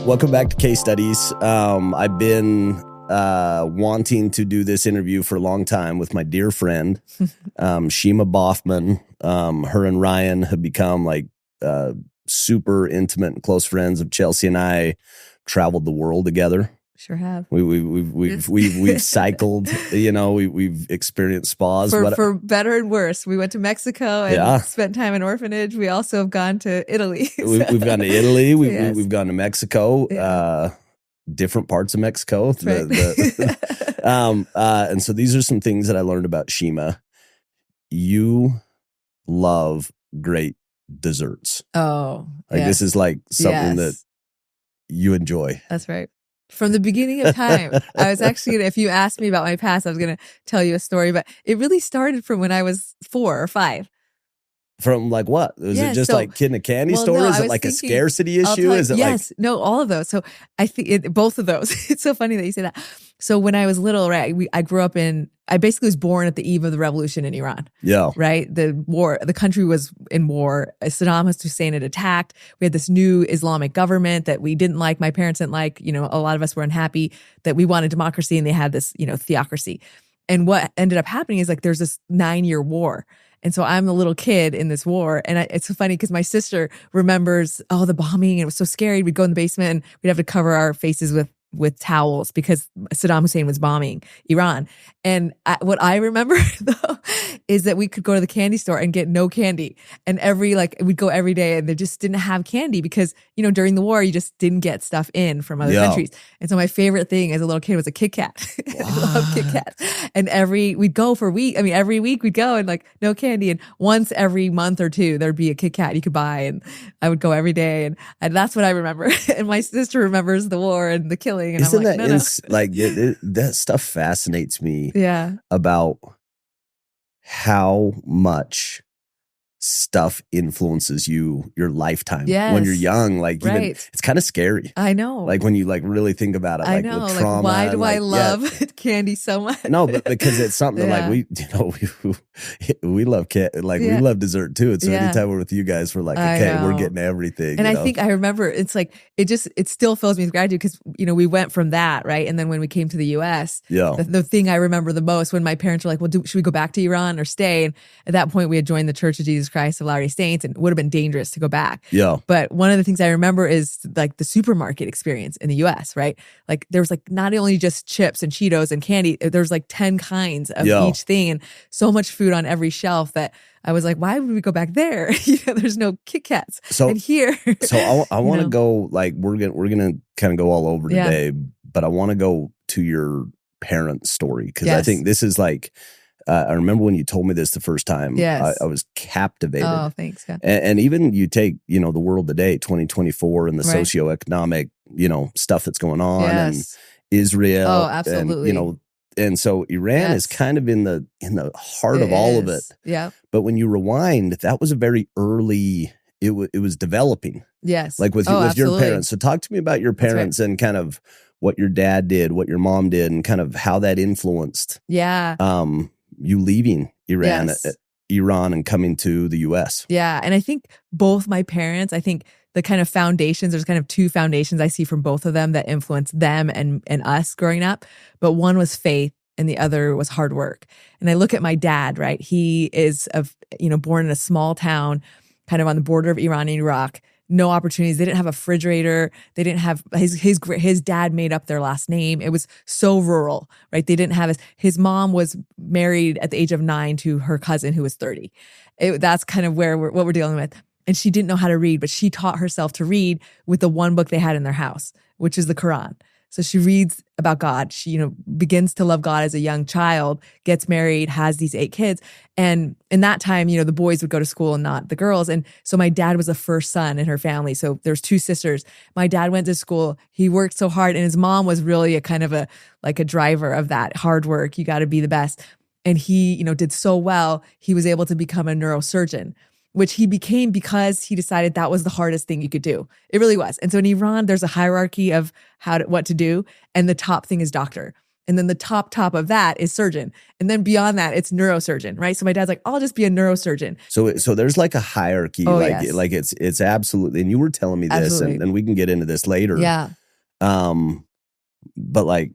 Welcome back to Case Studies. I've been wanting to do this interview for a long time with my dear friend, Shima Baughman. Her and Ryan have become like super intimate and close friends of Chelsea, and I traveled the world together. Sure have. We've cycled, we've experienced spas. For better and worse. We went to Mexico and spent time in orphanage. We also have gone to Italy. We've gone to Italy. We've gone to Mexico, different parts of Mexico. Right. And so these are some things that I learned about Shima. You love great desserts. Oh, this is like something that you enjoy. That's right. From the beginning of time, I was actually, if you asked me about my past, I was going to tell you a story, but it really started from when I was 4 or 5. From like what? Was it just like kid in a candy store? No, is it like a scarcity issue? Is it all of those. So I think both of those. It's so funny that you say that. So when I was little, right, I grew up I basically was born at the eve of the revolution in Iran. Yeah. Right? The country was in war. Saddam Hussein had attacked. We had this new Islamic government that we didn't like. My parents didn't like. A lot of us were unhappy that we wanted democracy and they had this, theocracy. And what ended up happening is like there's this 9-year war. And so I'm the little kid in this war. And it's so funny because my sister remembers, the bombing. And it was so scary. We'd go in the basement and we'd have to cover our faces with towels because Saddam Hussein was bombing Iran. And what I remember though is that we could go to the candy store and get no candy. And we'd go every day and they just didn't have candy because, during the war, you just didn't get stuff in from other countries. And so my favorite thing as a little kid was a Kit Kat. I love Kit Kats. And we'd go for a week. I mean, every week we'd go and like no candy. And once every month or two, there'd be a Kit Kat you could buy. And I would go every day. And that's what I remember. And my sister remembers the war and the killing. And Isn't I'm like, that stuff fascinates me. Yeah. About how much stuff influences your lifetime when you're young. Like even, it's kind of scary. I know. Like when you like really think about it. I know. With trauma, why do I love candy so much? No, but because it's something like we love we love dessert too. And so anytime we're with you guys, we're like, okay, we're getting everything. And I think I remember it's like it still fills me with gratitude because we went from that, right? And then when we came to the US, the thing I remember the most when my parents were like, well, should we go back to Iran or stay? And at that point we had joined the Church of Jesus Christ of Latter-day Saints and it would have been dangerous to go back. Yeah. But one of the things I remember is like the supermarket experience in the US, right? Like there was like not only just chips and Cheetos and candy, there's like 10 kinds of each thing and so much food on every shelf that I was like, why would we go back there? There's no Kit Kats. So and here. So I want to go like we're gonna kind of go all over today, but I want to go to your parents' story because I think this is like I remember when you told me this the first time, I was captivated. Oh, thanks. Yeah. And even you take, the world today, 2024 and the socioeconomic, stuff that's going on and Israel. Oh, absolutely. And, and so Iran is kind of in the heart of all of it. Yeah. But when you rewind, that was a very early, it was developing. Yes. Like with your parents. So talk to me about your parents and kind of what your dad did, what your mom did, and kind of how that influenced. Yeah. You leaving Iran and coming to the US. Yeah. And I think both my parents, the kind of foundations, there's kind of 2 foundations I see from both of them that influenced them and us growing up. But one was faith and the other was hard work. And I look at my dad, right? He is born in a small town, kind of on the border of Iran and Iraq. No opportunities. They didn't have a refrigerator. They didn't have his dad made up their last name. It was so rural, right? They didn't have his mom was married at the age of 9 to her cousin who was 30. That's kind of what we're dealing with. And she didn't know how to read, but she taught herself to read with the one book they had in their house, which is the Quran. So she reads about God. She, begins to love God as a young child, gets married, has these 8 kids. And in that time, the boys would go to school and not the girls. And so my dad was the first son in her family. So there's 2 sisters. My dad went to school. He worked so hard. And his mom was really a kind of a driver of that hard work. You got to be the best. And he, did so well. He was able to become a neurosurgeon, which he became because he decided that was the hardest thing you could do. It really was. And so in Iran, there's a hierarchy of what to do. And the top thing is doctor. And then the top of that is surgeon. And then beyond that, it's neurosurgeon, right? So my dad's like, I'll just be a neurosurgeon. So there's like a hierarchy, like it's absolutely, and you were telling me this, and we can get into this later. Yeah. But like,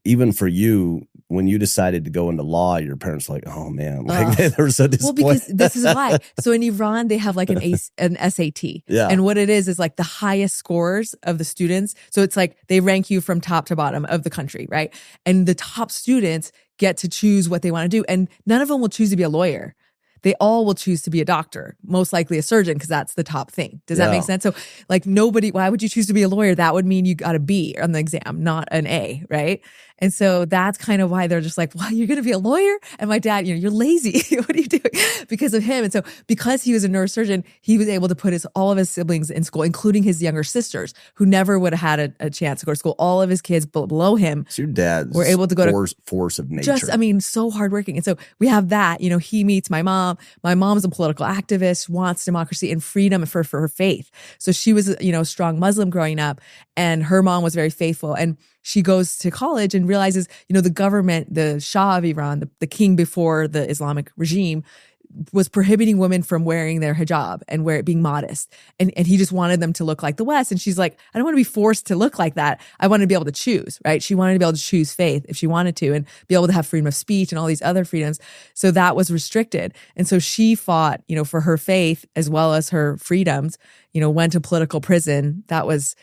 even for you, when you decided to go into law, your parents were like, oh man, like they were so disappointed. Well, because this is why. So in Iran, they have like an SAT. Yeah. And what it is like the highest scores of the students. So it's like they rank you from top to bottom of the country, right? And the top students get to choose what they want to do. And none of them will choose to be a lawyer. They all will choose to be a doctor, most likely a surgeon, because that's the top thing. Does that make sense? So like why would you choose to be a lawyer? That would mean you got a B on the exam, not an A, right? And so that's kind of why they're just like, well, you're going to be a lawyer? And my dad, you're lazy. What are you doing? Because of him. And so because he was a neurosurgeon, he was able to put all of his siblings in school, including his younger sisters, who never would have had a chance to go to school. All of his kids below him so your dad's were able to go to force of nature. So hardworking. And so we have that, he meets my mom. My mom's a political activist, wants democracy and freedom for her faith. So she was, a strong Muslim growing up, and her mom was very faithful. And she goes to college and realizes, the government, the Shah of Iran, the king before the Islamic regime, was prohibiting women from wearing their hijab and being modest. And he just wanted them to look like the West. And she's like, I don't want to be forced to look like that. I want to be able to choose, right? She wanted to be able to choose faith if she wanted to, and be able to have freedom of speech and all these other freedoms. So that was restricted. And so she fought, for her faith as well as her freedoms, went to political prison. That was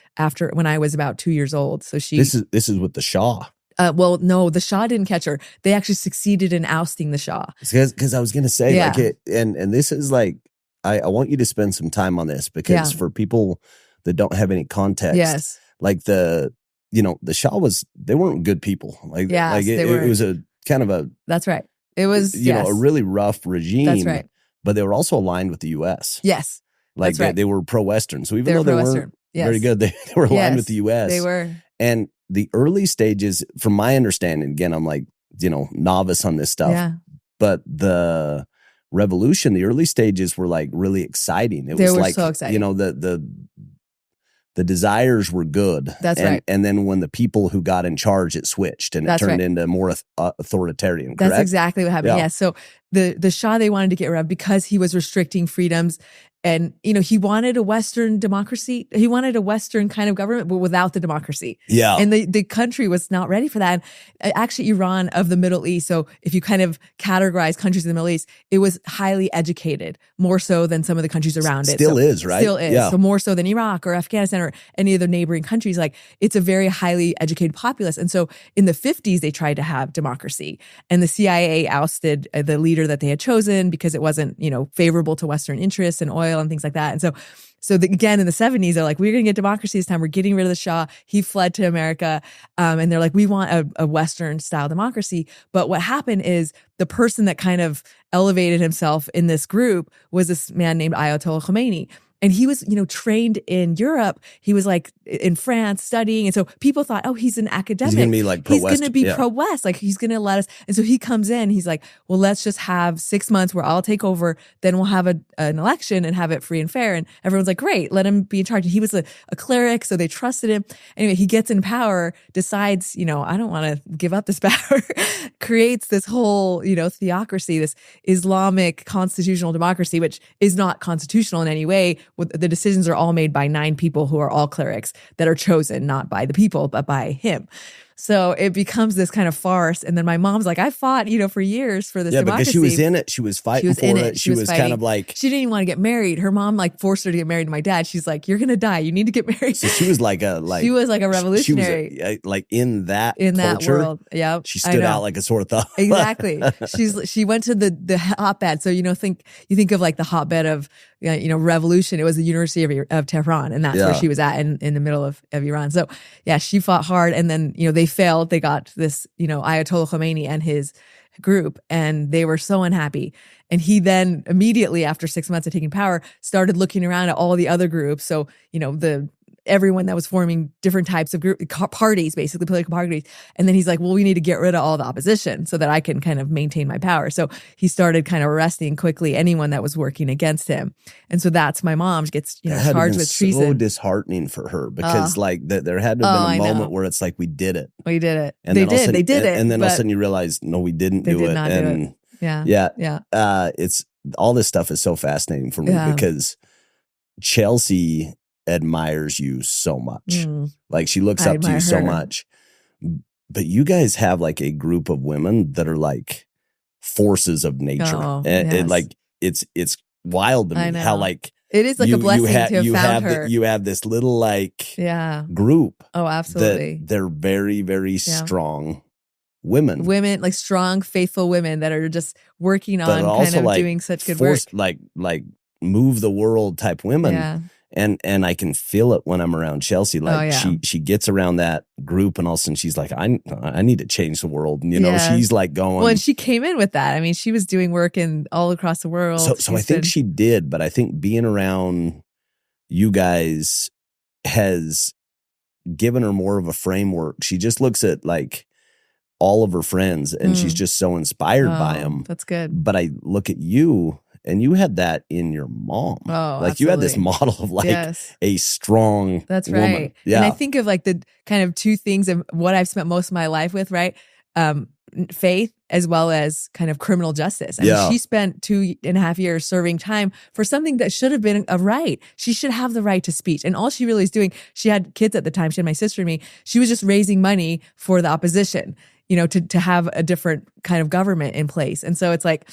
when I was about 2 years old. So This is with the Shah. Well, no, the Shah didn't catch her. They actually succeeded in ousting the Shah. Because I was going to say, and this is like, I want you to spend some time on this, because for people that don't have any context, like the Shah they weren't good people. It was a kind of a, that's right. It was, a really rough regime. That's right. But they were also aligned with the U.S. Yes. Like they were pro-Western. So even though they weren't very good, they were aligned with the U.S. They were. And the early stages, from my understanding, again, I'm like, novice on this stuff, but the revolution, the early stages were like really exciting. They were like, so exciting. The desires were good. That's right. And then when the people who got in charge, it switched and it turned into more authoritarian. Correct? That's exactly what happened. Yeah. So the Shah they wanted to get rid of because he was restricting freedoms. And, he wanted a Western democracy. He wanted a Western kind of government, but without the democracy. Yeah. And the country was not ready for that. And actually, Iran of the Middle East, so if you kind of categorize countries in the Middle East, it was highly educated, more so than some of the countries around it. Still is, right? Still is. Yeah. So more so than Iraq or Afghanistan or any other neighboring countries. Like, it's a very highly educated populace. And so in the 50s, they tried to have democracy. And the CIA ousted the leader that they had chosen because it wasn't, favorable to Western interests and oil and things like that. And so again, in the 70s, they're like, we're going to get democracy this time. We're getting rid of the Shah. He fled to America. And they're like, we want a Western style democracy. But what happened is the person that kind of elevated himself in this group was this man named Ayatollah Khomeini. And he was, trained in Europe. He was like in France studying. And so people thought, oh, he's an academic. He's going to be like pro-West. He's going to be pro-West. Like, he's going to let us. And so he comes in, he's like, well, let's just have 6 months where I'll take over. Then we'll have an election and have it free and fair. And everyone's like, great, let him be in charge. And he was a cleric, so they trusted him. Anyway, he gets in power, decides, I don't want to give up this power, creates this whole, theocracy, this Islamic constitutional democracy, which is not constitutional in any way. The decisions are all made by 9 people who are all clerics that are chosen not by the people, but by him. So it becomes this kind of farce. And then my mom's like, I fought, for years for this democracy. Because she was in it. She was fighting for it. She was kind of like... She didn't even want to get married. Her mom forced her to get married to my dad. She's like, you're going to die. You need to get married. So she was like a revolutionary. She was like in that that world. Yeah. She stood out like a sore thumb. Exactly. She went to the hotbed. So, you think of like the hotbed of, revolution. It was the University of Tehran. And that's where she was at in the middle of Iran. So yeah, she fought hard. And then, they failed. They got this, Ayatollah Khomeini and his group, and they were so unhappy. And he then immediately after 6 months of taking power started looking around at all the other groups. So, the everyone that was forming different types of parties, basically political parties. And then he's like, well, we need to get rid of all the opposition so that I can kind of maintain my power. So he started kind of arresting quickly anyone that was working against him. And so that's my mom gets, charged with treason. So disheartening for her because there had to have been a moment where it's like, we did it. We did it. And they did it. And then all of a sudden you realize, no, we didn't do it. Not and do it. Yeah. It's all this stuff is so fascinating for me because Chelsea admires you so much. Like she looks up to you so much. But you guys have like a group of women that are like forces of nature. It's wild to me how like it is like a blessing to have found her. You have this little like group. Oh, absolutely. They're very, very strong women. Women, like strong, faithful women that are just working on kind of like doing such good work. Like move the world type women. Yeah. And I can feel it when I'm around Chelsea. Like she gets around that group and all of a sudden she's like, I need to change the world. And, she's like going. Well, and she came in with that. I mean, she was doing work in all across the world. So I think she did, but I think being around you guys has given her more of a framework. She just looks at like all of her friends and she's just so inspired by them. That's good. But I look at you. And you had that in your mom. Oh, like you had this model of like a strong That's woman. Right. Yeah. And I think of like the kind of two things of what I've spent most of my life with, right? Faith as well as kind of criminal justice. I mean, she spent 2.5 years serving time for something that should have been a right. She should have the right to speech. And all she really is doing, she had kids at the time, she had my sister and me, she was just raising money for the opposition, to have a different kind of government in place. And so it's like,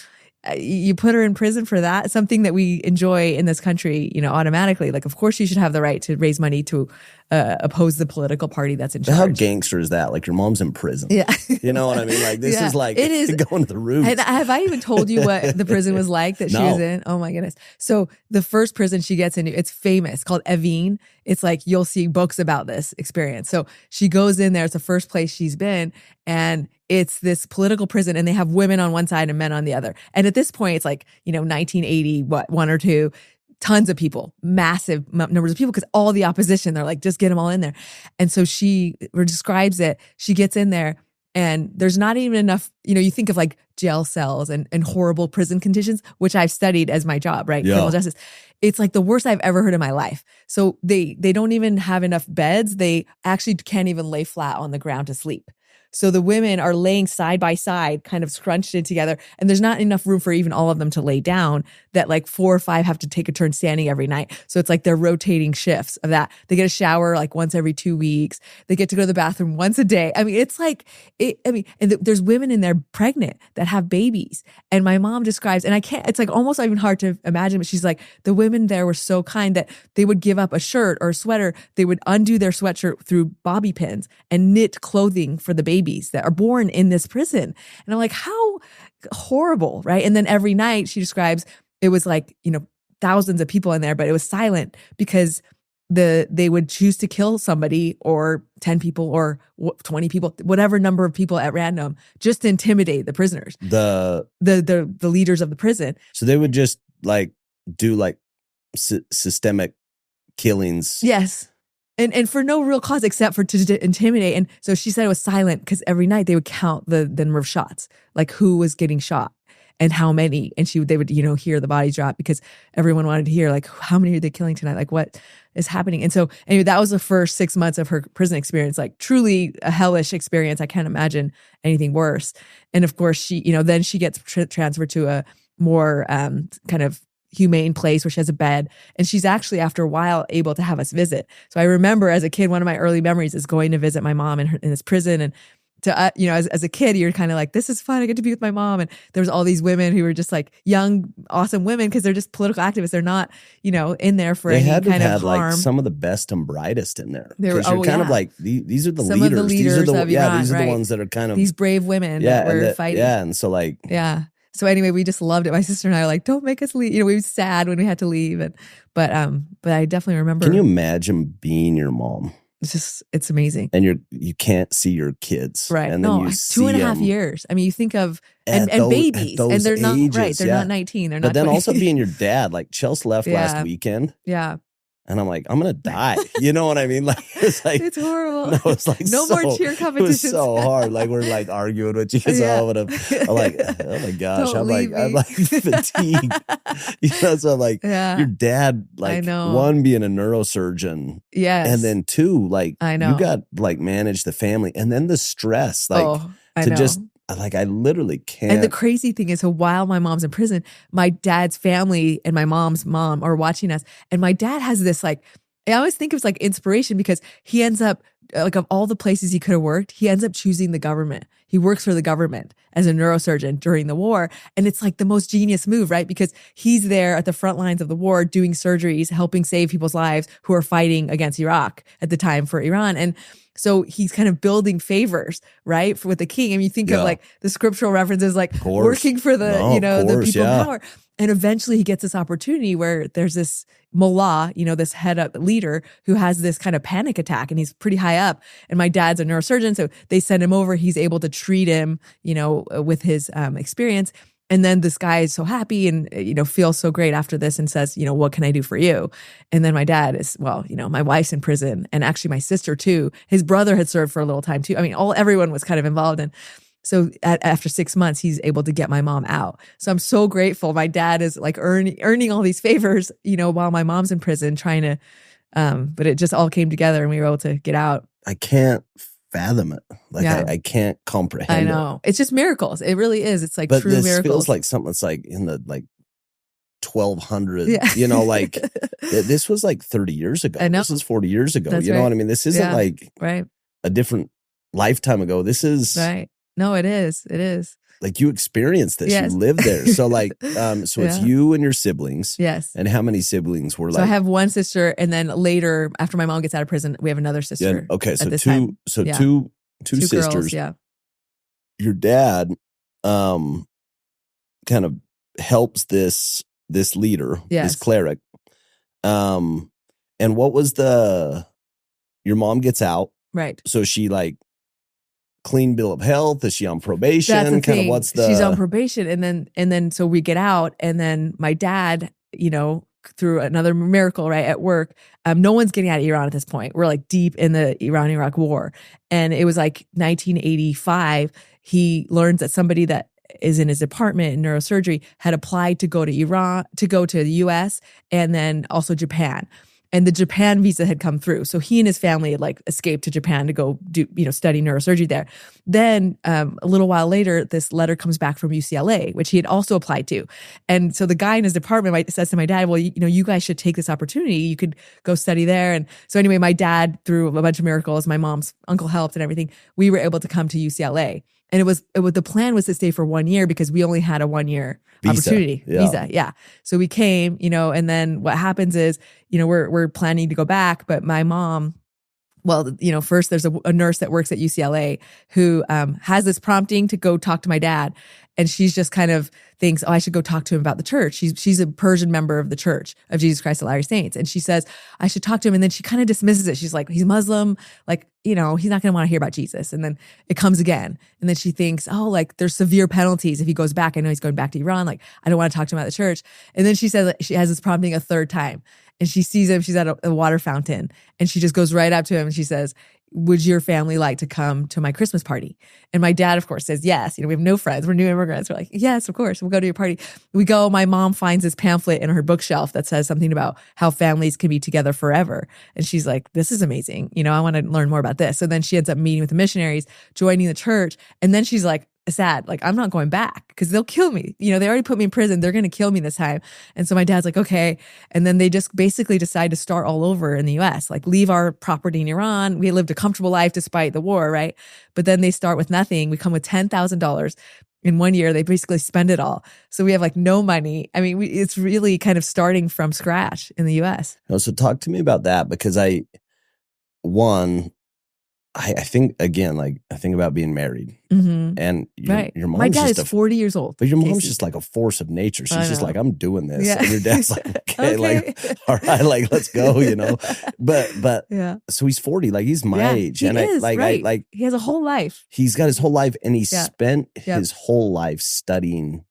you put her in prison for that, something that we enjoy in this country, automatically. Like, of course, you should have the right to raise money to oppose the political party that's in charge. How gangster is that? Like your mom's in prison. Yeah. You know what I mean? Like this is like it is going to the roots. And have I even told you what the prison was like that she was in? Oh my goodness. So the first prison she gets into, it's famous, called Evin. It's like you'll see books about this experience. So she goes in there. It's the first place she's been. And it's this political prison and they have women on one side and men on the other. And at this point, it's like, 1980, one or two, tons of people, massive numbers of people, because all the opposition, they're like, just get them all in there. And so she describes it. She gets in there and there's not even enough, you think of like jail cells and horrible prison conditions, which I've studied as my job, right? Yeah. Criminal justice. It's like the worst I've ever heard in my life. So they don't even have enough beds. They actually can't even lay flat on the ground to sleep. So the women are laying side by side, kind of scrunched in together. And there's not enough room for even all of them to lay down, that like 4 or 5 have to take a turn standing every night. So it's like they're rotating shifts of that. They get a shower like once every 2 weeks. They get to go to the bathroom once a day. I mean, it's like, there's women in there pregnant that have babies. And my mom describes, and it's like almost even hard to imagine, but she's like, the women there were so kind that they would give up a shirt or a sweater. They would undo their sweatshirt through bobby pins and knit clothing for the babies that are born in this prison. And I'm like, how horrible, right? And then every night she describes it was like, thousands of people in there, but it was silent because they would choose to kill somebody or 10 people or 20 people, whatever number of people at random, just to intimidate the prisoners. The leaders of the prison. So they would just like do like systemic killings. Yes. And for no real cause except for to intimidate. And so she said it was silent because every night they would count the number of shots, like who was getting shot and how many. And they would, hear the bodies drop because everyone wanted to hear like, how many are they killing tonight? Like what is happening? And so anyway, that was the first 6 months of her prison experience, like truly a hellish experience. I can't imagine anything worse. And of course she, then she gets transferred to a more kind of humane place where she has a bed. And she's actually, after a while, able to have us visit. So I remember as a kid, one of my early memories is going to visit my mom in this prison. And to, as a kid, you're kind of like, this is fun. I get to be with my mom. And there was all these women who were just like young, awesome women because they're just political activists. They're not, in there for any kind of harm. Like some of the best and brightest in there. Because you're kind of like, these are the some leaders. Of the leaders these are the, of Iran, these are right? the ones that are kind of. These brave women that were fighting. Yeah. And so like. Yeah. So anyway, we just loved it. My sister and I are like, don't make us leave. We were sad when we had to leave. But I definitely remember. Can you imagine being your mom? It's amazing. And you can't see your kids. Right. And then you 2.5 years. I mean, you think of, and babies. And they're not, right. They're not 19. They're not But then 20. also being your dad, like Chelsea left last weekend. Yeah. And I'm like, I'm going to die. You know what I mean? Like, it's like, it's horrible. No, it's like no more cheer competitions. It was so hard. Like, we're like arguing with you. Yeah. I'm like, oh my gosh. Don't leave me. I'm like fatigued. So I'm like, your dad, like, I know. one, being a neurosurgeon. Yes. And then two, like, I know. you got like manage the family. And then the stress, like, I know. just, like, I literally can't. And the crazy thing is, so while my mom's in prison, my dad's family and my mom's mom are watching us. And my dad has this, like, I always think it was like inspiration, because he ends up, like, of all the places he could have worked, he ends up choosing the government. He works for the government as a neurosurgeon during the war. And it's like the most genius move, right? Because he's there at the front lines of the war doing surgeries, helping save people's lives who are fighting against Iraq at the time for Iran. And so he's kind of building favors, right, with the king. I mean, you think of like the scriptural references, like working for the, the people in power. And eventually he gets this opportunity where there's this mullah, this head up leader who has this kind of panic attack, and he's pretty high up. And my dad's a neurosurgeon, so they send him over. He's able to treat him, with his experience. And then this guy is so happy and, feels so great after this and says, what can I do for you? And then my dad is, my wife's in prison, and actually my sister too. His brother had served for a little time too. I mean, everyone was kind of involved. And so after 6 months, he's able to get my mom out. So I'm so grateful. My dad is like earning all these favors, while my mom's in prison trying to, but it just all came together and we were able to get out. I can't fathom it. Like, I can't comprehend it. I know. It's just miracles. It really is. It's like but true this miracles. Feels like something that's like in the 1200, like this was like 30 years ago. I know. This is 40 years ago. That's you know what I mean? This isn't like a different lifetime ago. This is right. No, it is. It is. Like, you experienced this. Yes. You lived there. So like, it's you and your siblings. Yes. And how many siblings were like? So I have one sister, and then later, after my mom gets out of prison, we have another sister. Yeah, okay. So two sisters. Girls, yeah. Your dad, kind of helps this leader, this cleric. And what was your mom gets out. Right. So she like, clean bill of health? Is she on probation? Kind of what's the? She's on probation, and then so we get out, and then my dad, through another miracle, right, at work, no one's getting out of Iran at this point. We're like deep in the Iran-Iraq war, and it was like 1985. He learns that somebody that is in his department in neurosurgery had applied to go to Iran, to go to the U.S. and then also Japan. And the Japan visa had come through. So he and his family had like escaped to Japan to go do, study neurosurgery there. Then a little while later, this letter comes back from UCLA, which he had also applied to. And so the guy in his department says to my dad, well, you guys should take this opportunity. You could go study there. And so anyway, my dad, through a bunch of miracles, my mom's uncle helped and everything, we were able to come to UCLA. And the plan was to stay for 1 year because we only had a 1 year opportunity visa. Yeah. So we came, and then what happens is, we're planning to go back, but my mom, well, first there's a nurse that works at UCLA who has this prompting to go talk to my dad. And she's just kind of thinks, oh, I should go talk to him about the church. She's a Persian member of the Church of Jesus Christ of Latter-day Saints. And she says, I should talk to him. And then she kind of dismisses it. She's like, he's Muslim. Like, he's not going to want to hear about Jesus. And then it comes again. And then she thinks, oh, like there's severe penalties if he goes back. I know he's going back to Iran. Like, I don't want to talk to him about the church. And then she says she has this prompting a third time. And she sees him. She's at a water fountain. And she just goes right up to him and she says, would your family like to come to my Christmas party? And my dad, of course, says yes. We have no friends. We're new immigrants. We're like, yes, of course. We'll go to your party. We go. My mom finds this pamphlet in her bookshelf that says something about how families can be together forever. And she's like, this is amazing. I want to learn more about this. So then she ends up meeting with the missionaries, joining the church. And then she's like, sad, like, I'm not going back because they'll kill me. They already put me in prison. They're going to kill me this time. And so my dad's like, okay. And then they just basically decide to start all over in the US, like leave our property in Iran. We lived a comfortable life despite the war, right? But then they start with nothing. We come with $10,000. In 1 year, they basically spend it all. So we have like no money. I mean, it's really kind of starting from scratch in the US. So talk to me about that, because I think, again, like I think about being married, and your mom's my dad just is 40 years old. But your mom's just like a force of nature. She's just like, I'm doing this. Yeah. And your dad's like, okay, like, all right, like, let's go, But yeah. So he's 40, like he's my age. He and is, I like he has a whole life. He's got his whole life, and he spent his whole life studying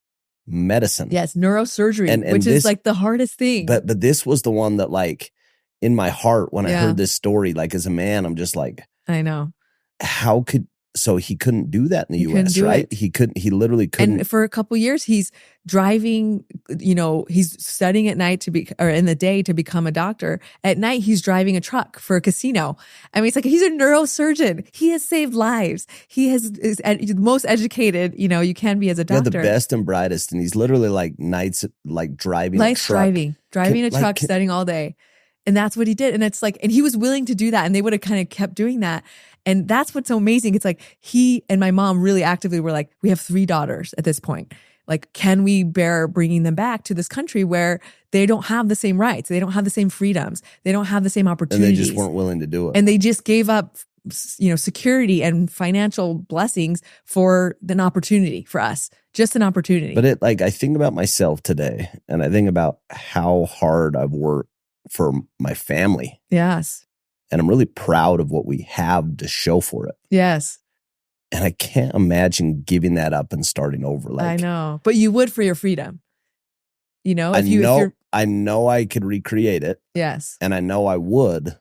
medicine. Yes, neurosurgery, which is like the hardest thing. But this was the one that like in my heart when I Yeah. heard this story, like as a man, I'm just like, I know. so he couldn't do that in the He couldn't US, do right? it. He literally couldn't. And for a couple years, he's driving, he's studying at night or in the day to become a doctor. At night, he's driving a truck for a casino. I mean, it's like, he's a neurosurgeon. He has saved lives. He's the most educated, you can be as a doctor. Yeah, the best and brightest. And he's literally like nights, like driving a truck. driving a truck, studying all day. And that's what he did. And it's like, and he was willing to do that. And they would have kind of kept doing that. And that's what's so amazing. It's like he and my mom really actively were like, we have 3 daughters at this point. Like, can we bear bringing them back to this country where they don't have the same rights? They don't have the same freedoms. They don't have the same opportunities. And they just weren't willing to do it. And they just gave up, security and financial blessings for an opportunity for us. Just an opportunity. But I think about myself today, and I think about how hard I've worked for my family. Yes. And I'm really proud of what we have to show for it. Yes. And I can't imagine giving that up and starting over. I know. But you would for your freedom. I know I could recreate it. Yes. And I know I would.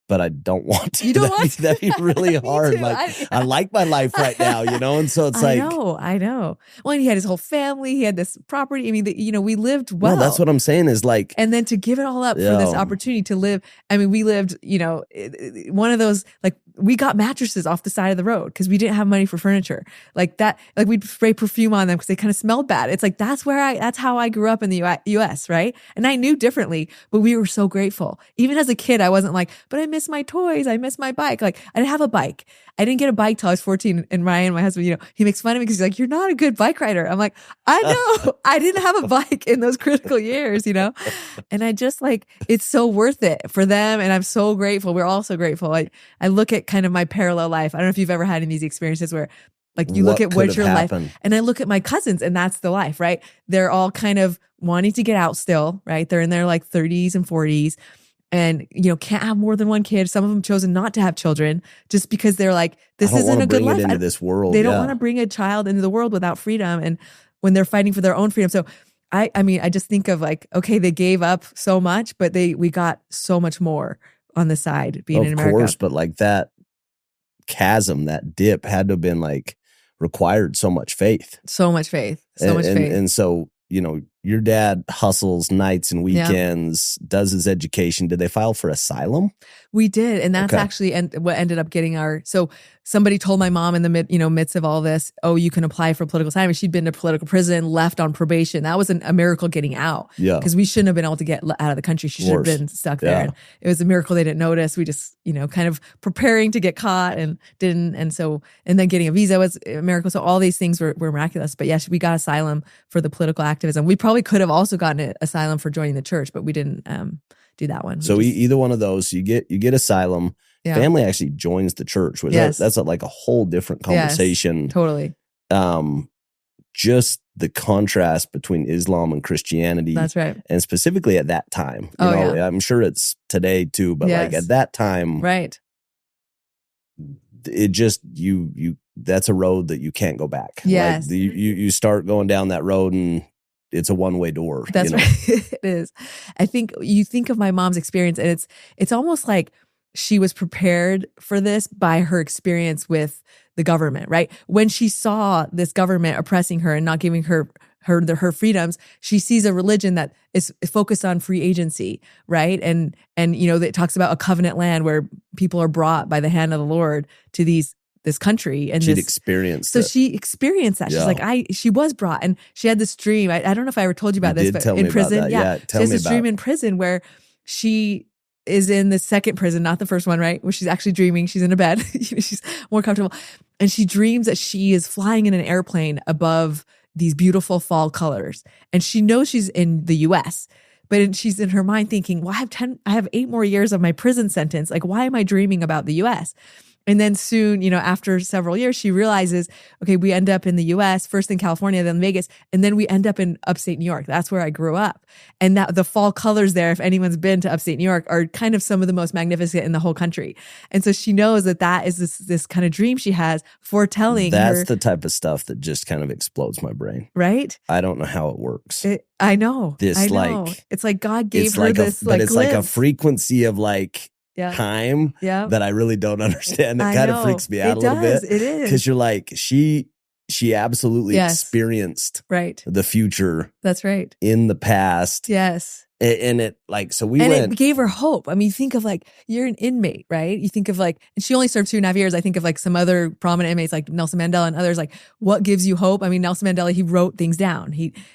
But I don't want to. You don't want to? That'd be really hard. I like my life right now, And so it's I know. Well, and he had his whole family. He had this property. I mean, we lived well. No, that's what I'm saying is like. And then to give it all up for this opportunity to live. I mean, we lived, one of those, like, we got mattresses off the side of the road because we didn't have money for furniture. Like that, like we'd spray perfume on them because they kind of smelled bad. It's like, that's how I grew up in the US, right? And I knew differently, but we were so grateful. Even as a kid, I wasn't like, but I miss my toys. I miss my bike. Like, I didn't have a bike. I didn't get a bike till I was 14. And Ryan, my husband, he makes fun of me because he's like, you're not a good bike rider. I'm like, I know. I didn't have a bike in those critical years, And I just like, it's so worth it for them. And I'm so grateful. We're all so grateful. I look at kind of my parallel life. I don't know if you've ever had any of these experiences where like you look at what your life, and I look at my cousins and that's the life, right? They're all kind of wanting to get out still, right? They're in their like 30s and 40s and, can't have more than one kid. Some of them chosen not to have children just because they're like, this isn't a good life. Into this world. They don't want to bring a child into the world without freedom. And when they're fighting for their own freedom. So I mean, I just think of like, okay, they gave up so much, but we got so much more on the side being in America. Of course, but like that chasm, that dip had to have been like required so much faith. So much faith. And so, your dad hustles nights and weekends, does his education. Did they file for asylum? We did. And that's actually what ended up getting so somebody told my mom in the midst of all this, oh, you can apply for political asylum. She'd been to political prison, left on probation. That was a miracle getting out. Yeah. Because we shouldn't have been able to get out of the country. She should have been stuck there. And it was a miracle they didn't notice. We just, kind of preparing to get caught and didn't. And then getting a visa was a miracle. So all these things were miraculous. But yes, we got asylum for the political activism. We probably could have also gotten an asylum for joining the church, but we didn't do that one. So either one of those, you get asylum. Yeah. Family actually joins the church. That's like a whole different conversation. Yes, totally. Just the contrast between Islam and Christianity. That's right. And specifically at that time. I'm sure it's today too, but like at that time, right. It just that's a road that you can't go back. Yes. Like you start going down that road and it's a one-way door. That's right. It is. I think you think of my mom's experience and it's almost like she was prepared for this by her experience with the government, right? When she saw this government oppressing her and not giving her freedoms, she sees a religion that is focused on free agency, right? And it talks about a covenant land where people are brought by the hand of the Lord to this country, and she'd experienced it. She experienced that. She's like, she was brought, and she had this dream. I don't know if I ever told you about this, but in prison, she has this dream in prison where she is in the second prison, not the first one, right? Where she's actually dreaming. She's in a bed. She's more comfortable, and she dreams that she is flying in an airplane above these beautiful fall colors, and she knows she's in the U.S. But she's in her mind thinking, well, I have 8 more years of my prison sentence. Like, why am I dreaming about the U.S.? And then soon, after several years, she realizes, okay, we end up in the US, first in California, then Vegas, and then we end up in upstate New York. That's where I grew up. And that the fall colors there, if anyone's been to upstate New York, are kind of some of the most magnificent in the whole country. And so she knows that is this kind of dream she has, foretelling That's her. the type of stuff that just kind of explodes my brain. Right? I don't know how it works. I know. This, I know. like, It's like God gave her like this, but it's like a glimpse. frequency of like Yeah. time Yeah. that I really don't understand. It kind of freaks me out a little bit. It is. Because you're like, she absolutely Yes. experienced Right. the future That's right. in the past. Yes. And it like, so we and went. it gave her hope. I mean, think of like, you're an inmate, right? You think of like, and she only served 2.5 years. I think of like some other prominent inmates like Nelson Mandela and others, like what gives you hope? I mean, Nelson Mandela, he wrote things down.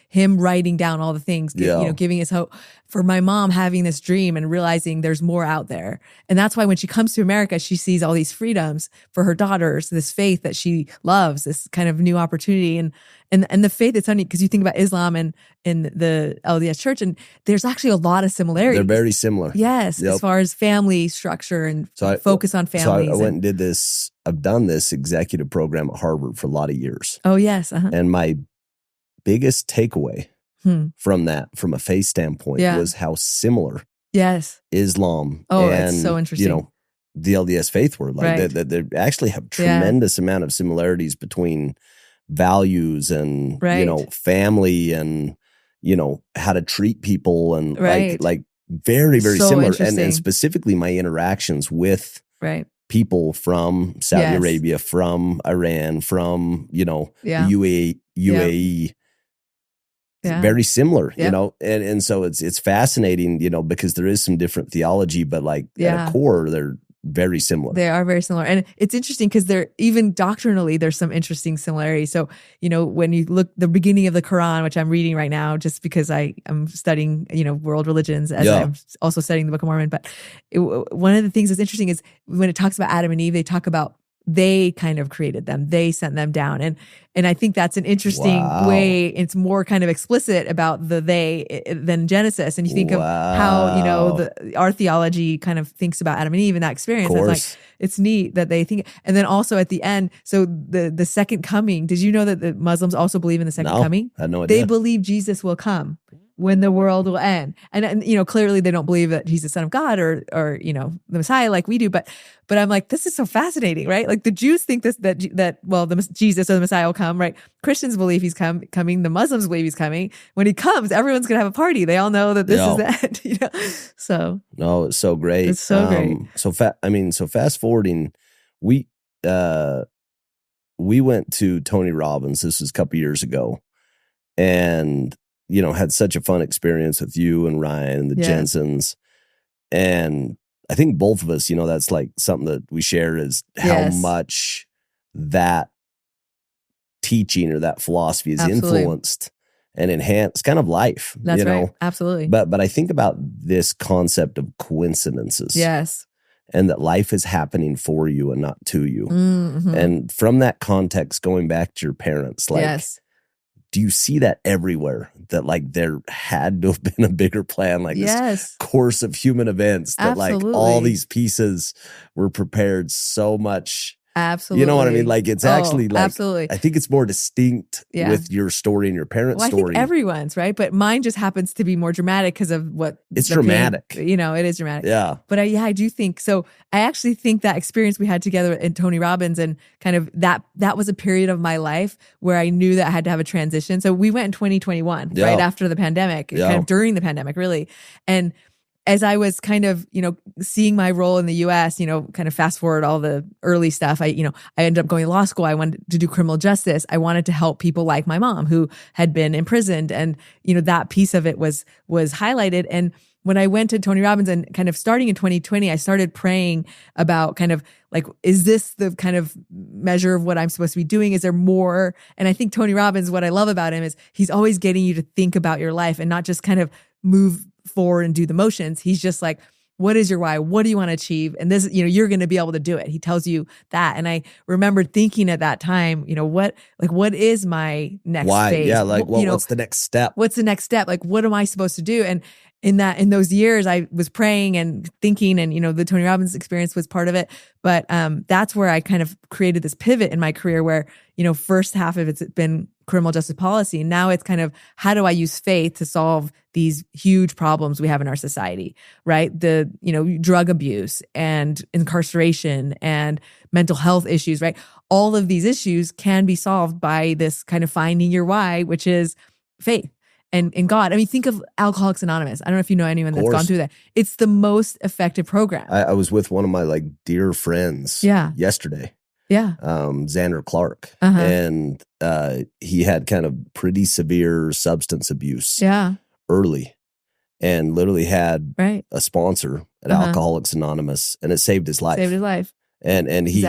Him writing down all the things, giving us hope. For my mom having this dream and realizing there's more out there. And that's why when she comes to America, she sees all these freedoms for her daughters, this faith that she loves, this kind of new opportunity. And the faith, it's funny because you think about Islam and the LDS church, and there's actually a lot of similarities. They're very similar. Yes, as far as family structure and focus on families. So I went and did this. I've done this executive program at Harvard for a lot of years. Oh, yes. Uh-huh. And my biggest takeaway from that, from a faith standpoint, was how similar Islam and, it's so interesting. The LDS faith were. Like they actually have tremendous amount of similarities between values and, family and, how to treat people and like very, very so similar. And specifically my interactions with people from Saudi Arabia, from Iran, from, the UAE. Very similar, and so it's fascinating, because there is some different theology, but like at a core, they're very similar. They are very similar. And it's interesting because they're even doctrinally, there's some interesting similarities. So, when you look the beginning of the Quran, which I'm reading right now, just because I'm studying, world religions as I'm also studying the Book of Mormon. But one of the things that's interesting is when it talks about Adam and Eve, they talk about they kind of created them. They sent them down. And I think that's an interesting way. It's more kind of explicit about the they than Genesis. And you think of how, our theology kind of thinks about Adam and Eve and that experience. It's like, it's neat that they think. And then also at the end, so the second coming, did you know that the Muslims also believe in the second coming? I had no idea. They believe Jesus will come when the world will end. And clearly they don't believe that he's the son of God or the Messiah like we do. But I'm like, this is so fascinating, right? Like the Jews think that Jesus or the Messiah will come, right? Christians believe he's coming. The Muslims believe he's coming. When he comes, everyone's going to have a party. They all know that this is that, So. No, it's so great. It's so great. So fast forwarding, we went to Tony Robbins. This was a couple years ago. And had such a fun experience with you and Ryan and the Jensens. And I think both of us, that's like something that we share is how much that teaching or that philosophy has influenced and enhanced kind of life. That's right. Absolutely. But I think about this concept of coincidences. Yes. And that life is happening for you and not to you. Mm-hmm. And from that context, going back to your parents, like, do you see that everywhere? That like there had to have been a bigger plan, like this course of human events that like all these pieces were prepared so much. Absolutely. You know what I mean? Like it's actually like, absolutely. I think it's more distinct with your story and your parents' story. I think everyone's, right? But mine just happens to be more dramatic because of what it's dramatic. Pain, it is dramatic. Yeah. But I do think, so I actually think that experience we had together in Tony Robbins and kind of that was a period of my life where I knew that I had to have a transition. So we went in 2021, right after the pandemic, kind of during the pandemic, really. And as I was kind of, seeing my role in the US, kind of fast forward all the early stuff, I ended up going to law school. I wanted to do criminal justice. I wanted to help people like my mom who had been imprisoned. And, that piece of it was highlighted. And when I went to Tony Robbins and kind of starting in 2020, I started praying about kind of like, is this the kind of measure of what I'm supposed to be doing? Is there more? And I think Tony Robbins, what I love about him is he's always getting you to think about your life and not just kind of move forward and do the motions. He's just like, what is your why? What do you want to achieve? And this, you're going to be able to do it. He tells you that. And I remember thinking at that time, what is my next phase? Yeah. Like, what's the next step? What's the next step? Like, what am I supposed to do? in those years, I was praying and thinking, and the Tony Robbins experience was part of it. But that's where I kind of created this pivot in my career, where first half of it's been criminal justice policy, and now it's kind of, how do I use faith to solve these huge problems we have in our society, right? The drug abuse and incarceration and mental health issues, right? All of these issues can be solved by this kind of finding your why, which is faith. And in God. I mean, think of Alcoholics Anonymous. I don't know if you know anyone that's gone through that. It's the most effective program. I was with one of my dear friends yesterday. Yeah. Xander Clark. And he had kind of pretty severe substance abuse early, and literally had a sponsor at Alcoholics Anonymous, and it saved his life. Saved his life. And he,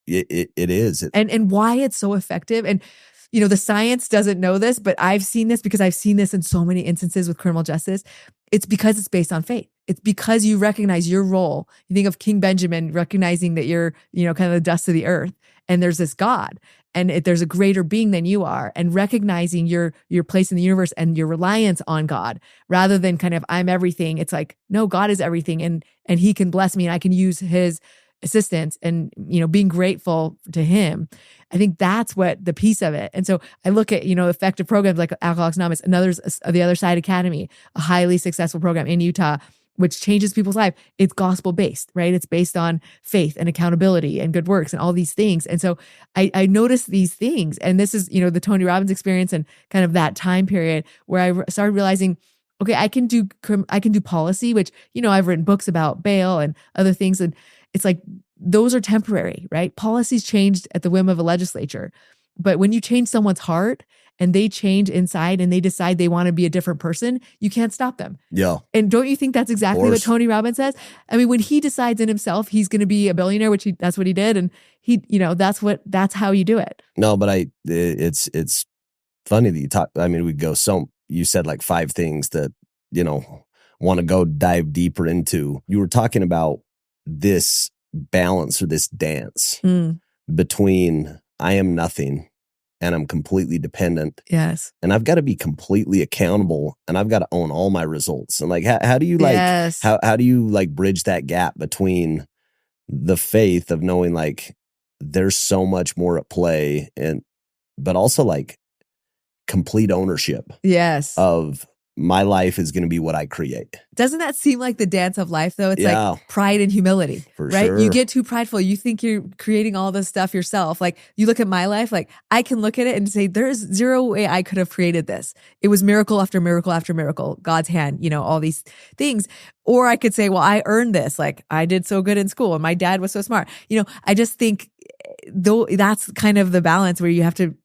it is. And why it's so effective. And the science doesn't know this, but I've seen this because I've seen this in so many instances with criminal justice. It's because it's based on faith. It's because you recognize your role. You think of King Benjamin recognizing that you're, kind of the dust of the earth, and there's this God, and there's a greater being than you are, and recognizing your place in the universe and your reliance on God, rather than kind of, I'm everything. It's like, no, God is everything, and he can bless me, and I can use his assistance, and being grateful to him. I think that's what the piece of it. And so I look at effective programs like Alcoholics Anonymous, the Other Side Academy, a highly successful program in Utah, which changes people's life. It's gospel based, right? It's based on faith and accountability and good works and all these things. And so I noticed these things, and this is the Tony Robbins experience and kind of that time period where I started realizing, okay, I can do policy, which I've written books about bail and other things, and it's like, those are temporary, right? Policies changed at the whim of a legislature. But when you change someone's heart and they change inside and they decide they want to be a different person, you can't stop them. Yeah. And don't you think that's exactly what Tony Robbins says? I mean, when he decides in himself he's going to be a billionaire, which that's what he did, and he, that's how you do it. No, but it's funny that you talk. I mean, you said like 5 things that want to go dive deeper into. You were talking about this balance, or this dance between I am nothing and I'm completely dependent. Yes. And I've got to be completely accountable, and I've got to own all my results. And how do you how do you bridge that gap between the faith of knowing there's so much more at play, but also complete ownership of my life is going to be what I create. Doesn't that seem like the dance of life, though? It's like pride and humility, right? Sure. You get too prideful. You think you're creating all this stuff yourself. You look at my life, I can look at it and say, there's zero way I could have created this. It was miracle after miracle after miracle, God's hand, all these things. Or I could say, well, I earned this. I did so good in school and my dad was so smart. I just think though that's kind of the balance where you have to,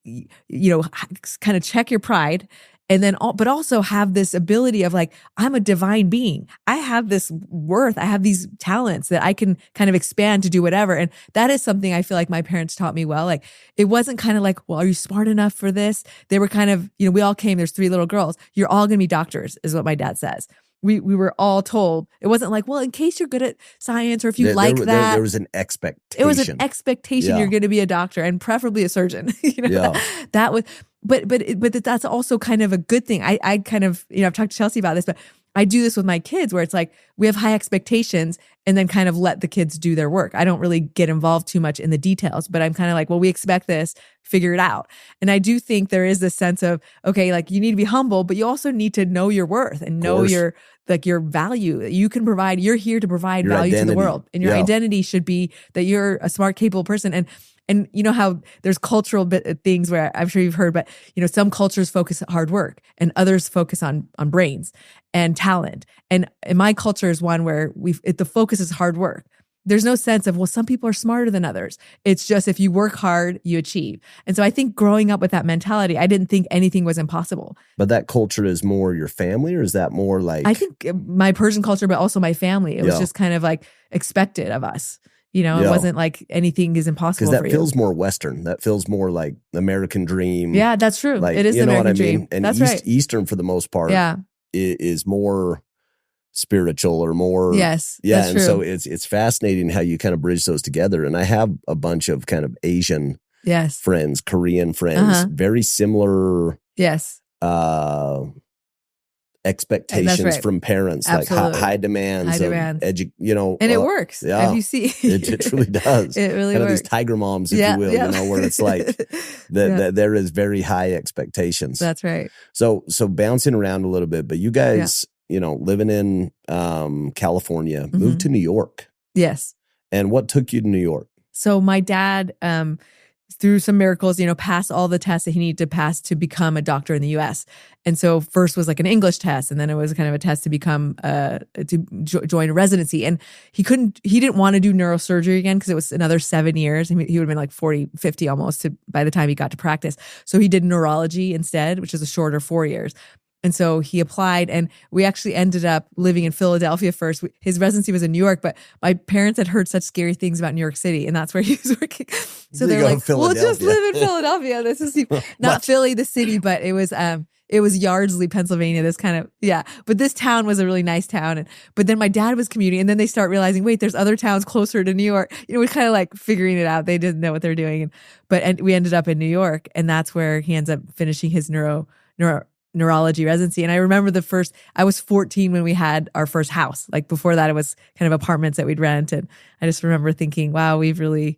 kind of check your pride. And then, but also have this ability of I'm a divine being. I have this worth. I have these talents that I can kind of expand to do whatever. And that is something I feel like my parents taught me well. It wasn't kind of well, are you smart enough for this? They were kind of, we all came, there's 3 little girls. You're all going to be doctors is what my dad says. We were all told. It wasn't well, in case you're good at science or if you that. There was an expectation. It was an expectation you're going to be a doctor and preferably a surgeon. That was, but that's also kind of a good thing. I kind of, I've talked to Chelsea about this, but I do this with my kids where it's we have high expectations and then kind of let the kids do their work. I don't really get involved too much in the details, but I'm kind of well, we expect this, figure it out. And I do think there is this sense of, okay, you need to be humble, but you also need to know your worth and know your value. You can provide, you're here to provide your value identity to the world. And your identity should be that you're a smart, capable person. And you know how there's cultural things where I'm sure you've heard, but some cultures focus on hard work and others focus on brains and talent. And in my culture is one where the focus is hard work. There's no sense of, well, some people are smarter than others. It's just if you work hard, you achieve. And so I think growing up with that mentality, I didn't think anything was impossible. But that culture is more your family, or is that more I think my Persian culture, but also my family. It was just kind of expected of us. It wasn't anything is impossible for you. Because that feels more Western. That feels more like American dream. Yeah, that's true. It is the American dream. And that's right. Eastern, for the most part, is more spiritual or more. Yes, yeah. That's and true. so it's fascinating how you kind of bridge those together. And I have a bunch of kind of Asian friends, Korean friends, very similar. Yes. expectations right. from parents, Absolutely. like high demands, High demands. you know, And it works. yeah. If you see, it truly does. It really kind works. of these tiger moms, if you will, you know, where it's like that there is very high expectations. That's right. So bouncing around a little bit, but you guys, you know, living in California, moved to New York. Yes. And what took you to New York? So my dad, through some miracles, you know, passed all the tests that he needed to pass to become a doctor in the U.S. And so first was like an English test, and then it was kind of a test to become join a residency. And he didn't want to do neurosurgery again because it was another 7 years. I mean, he would have been like 40, 50 almost by the time he got to practice. So he did neurology instead, which is a shorter 4 years. And so he applied, and we actually ended up living in Philadelphia first. His residency was in New York, but my parents had heard such scary things about New York City, and that's where he was working. So they're like, "We'll just live in Philadelphia." This is not Philly, the city, but it was Yardsley, Pennsylvania. This kind of but this town was a really nice town. But then my dad was commuting, and then they start realizing, wait, there's other towns closer to New York. You know, we're kind of like figuring it out. They didn't know what they're doing, but we ended up in New York, and that's where he ends up finishing his neurology residency. And I remember I was 14 when we had our first house. Like before that, it was kind of apartments that we'd rent. And I just remember thinking, wow, we made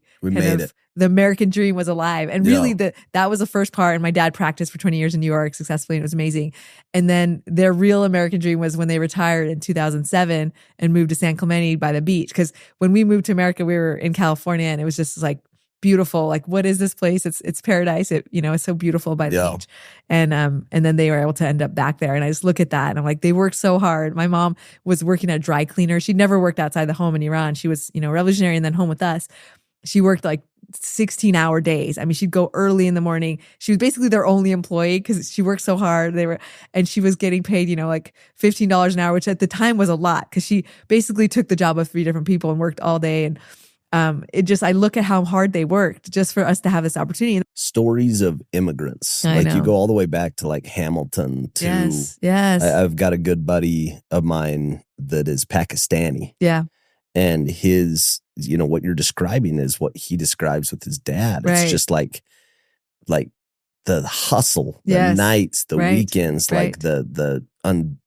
it. The American dream was alive. And really that was the first part. And my dad practiced for 20 years in New York successfully, and it was amazing. And then their real American dream was when they retired in 2007 and moved to San Clemente by the beach. Because when we moved to America, we were in California, and it was just like beautiful. Like, what is this place? It's paradise. It's so beautiful by the beach. And then they were able to end up back there. And I just look at that and I'm like, they worked so hard. My mom was working at a dry cleaner. She'd never worked outside the home in Iran. She was, revolutionary and then home with us. She worked like 16-hour days. I mean, she'd go early in the morning. She was basically their only employee because she worked so hard. And she was getting paid, like $15 an hour, which at the time was a lot because she basically took the job of 3 different people and worked all day. And I look at how hard they worked just for us to have this opportunity. Stories of immigrants. You go all the way back to like Hamilton to, yes. I've got a good buddy of mine that is Pakistani. Yeah. And his, what you're describing is what he describes with his dad. Right. It's just like the hustle, the nights, the weekends, like the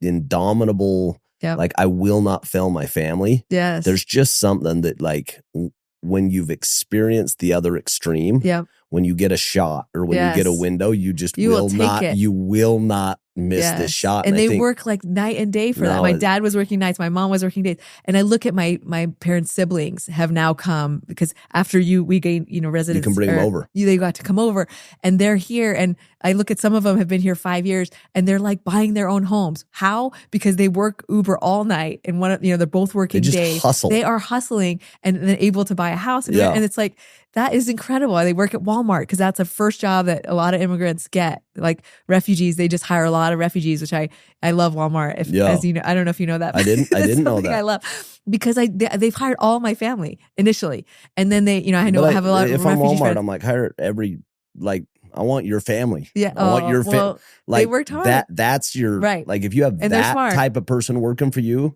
indomitable, like I will not fail my family. Yes. There's just something that like when you've experienced the other extreme, when you get a shot or when you get a window, you will not miss this shot. And they work like night and day for that. My dad was working nights. My mom was working days. And I look at my parents' siblings have now come because after we gained, residents. You can bring them over. They got to come over and they're here. And I look at some of them have been here 5 years and they're like buying their own homes. How? Because they work Uber all night and they're both working days. Hustle. They are hustling and then able to buy a house. And it's like, that is incredible. They work at Walmart because that's a first job that a lot of immigrants get. Like refugees, they just hire a lot of refugees, which I love Walmart. As you know, I don't know if you know that. I didn't know that. I love because they've hired all my family initially, and then they, I know I have a lot of if refugee I'm Walmart, friends. I'm like hire every I want your family. Yeah, I want your family. Like they worked hard. That's your right. Like if you have and that type of person working for you,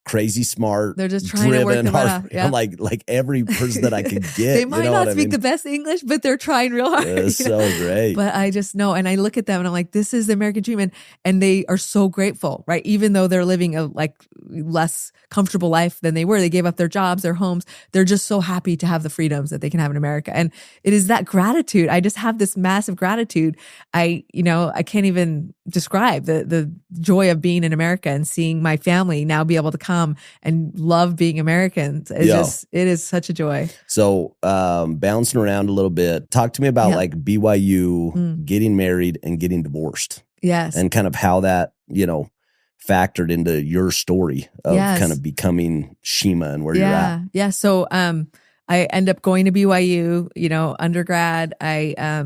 crazy smart. They're just trying to work them out. I'm like every person that I could get. They might not speak the best English, but they're trying real hard. It's so great. But I just know, and I look at them and I'm like, this is the American dream, and they are so grateful, right? Even though they're living a less comfortable life than they were, they gave up their jobs, their homes. They're just so happy to have the freedoms that they can have in America, and it is that gratitude. I just have this massive gratitude. I can't even describe the joy of being in America and seeing my family now be able to come and love being Americans. It is such a joy. So bouncing around a little bit, talk to me about like BYU, getting married and getting divorced. Yes. And kind of how that, factored into your story of kind of becoming Shima and where you're at. Yeah. So I end up going to BYU, undergrad. I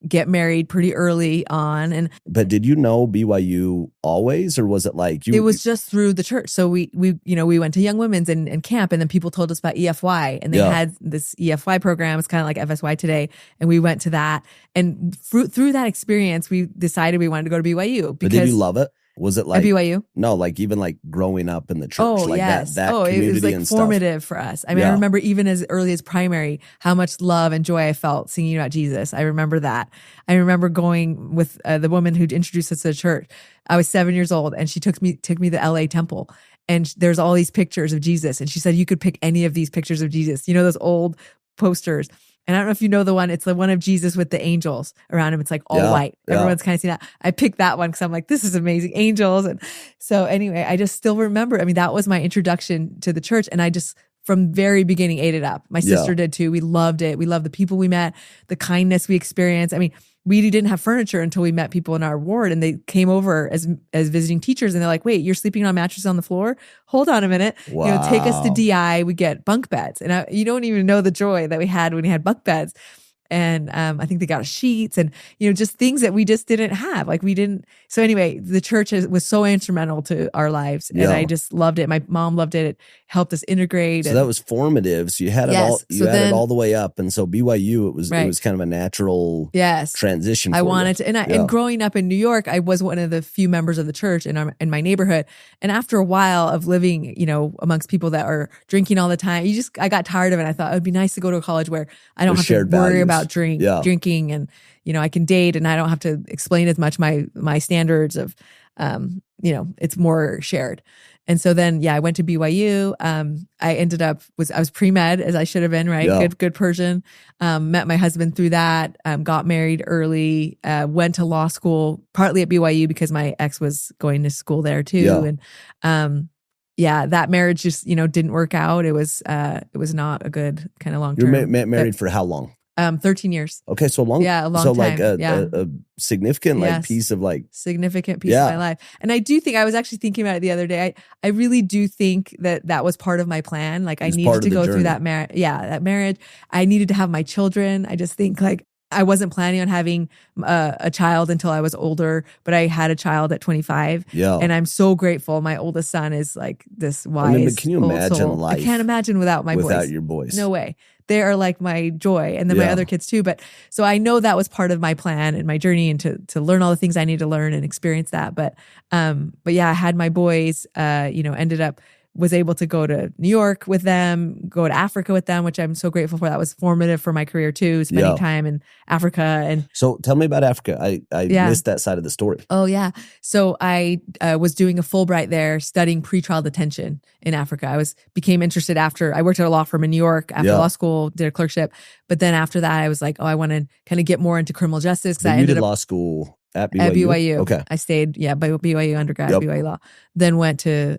get married pretty early on. But did you know BYU always, or was it like it was just through the church? So we went to Young Women's and camp, and then people told us about EFY, and they had this EFY program. It's kind of like FSY today, and we went to that. And through that experience, we decided we wanted to go to BYU. But did you love it? Was it At like BYU? no, like even like growing up in the church, Oh, like yes. that Oh, it community was like and formative for us. I mean, I remember even as early as primary, how much love and joy I felt singing about Jesus. I remember that. I remember going with the woman who introduced us to the church. I was 7 years old, and she took me to the LA temple. And there's all these pictures of Jesus. And she said, you could pick any of these pictures of Jesus. You know, those old posters. And I don't know if you know the one, it's the one of Jesus with the angels around him. It's like all white. Everyone's kind of seen that. I picked that one because I'm like, this is amazing. Angels. And so anyway, I just still remember, I mean, that was my introduction to the church. And I just, from very beginning, ate it up. My sister did too. We loved it. We loved the people we met, the kindness we experienced. I mean, we didn't have furniture until we met people in our ward, and they came over as visiting teachers, and they're like, wait, you're sleeping on mattresses on the floor? Hold on a minute. Wow. You know, take us to DI. We get bunk beds. And you don't even know the joy that we had when we had bunk beds. And I think they got us sheets and, you know, just things that we just didn't have. Like we didn't. So anyway, the church was so instrumental to our lives. And I just loved it. My mom loved it. It helped us integrate. So that was formative. So you had it all, you had it all the way up. And so BYU, it was kind of a natural transition. I wanted to, and growing up in New York, I was one of the few members of the church in my neighborhood. And after a while of living, you know, amongst people that are drinking all the time, I got tired of it. I thought it would be nice to go to a college where I don't have to worry about drinking, and you know, I can date and I don't have to explain as much my standards of you know, it's more shared. And so then I went to BYU. I ended up I was pre-med, as I should have been, right? Good Persian. Met my husband through that, got married early, went to law school partly at BYU because my ex was going to school there too. And that marriage just, you know, didn't work out. It was not a good kind of long term. You're married for how long? 13 years. Okay, so long. Yeah, a long time. So like a significant piece of significant piece of my life. And I do think, I was actually thinking about it the other day. I really do think that was part of my plan. Like I needed to go through that marriage. Yeah, that marriage. I needed to have my children. I just think like I wasn't planning on having a child until I was older, but I had a child at 25. Yeah. And I'm so grateful. My oldest son is like this wise. But can you imagine life? I can't imagine without my boys. Without your boys. No way. They are like my joy, and then my other kids too. But so I know that was part of my plan and my journey, and to learn all the things I need to learn and experience that. But yeah, I had my boys, you know, ended up, was able to go to New York with them, go to Africa with them, which I'm so grateful for. That was formative for my career too, spending time in Africa. And so tell me about Africa. I missed that side of the story. Oh yeah. So I was doing a Fulbright there, studying pretrial detention in Africa. I became interested after I worked at a law firm in New York after law school, did a clerkship. But then after that, I was like, oh, I want to kind of get more into criminal justice. Because I did law school at BYU. At BYU. Okay. I stayed, by BYU undergrad, BYU law. Then went to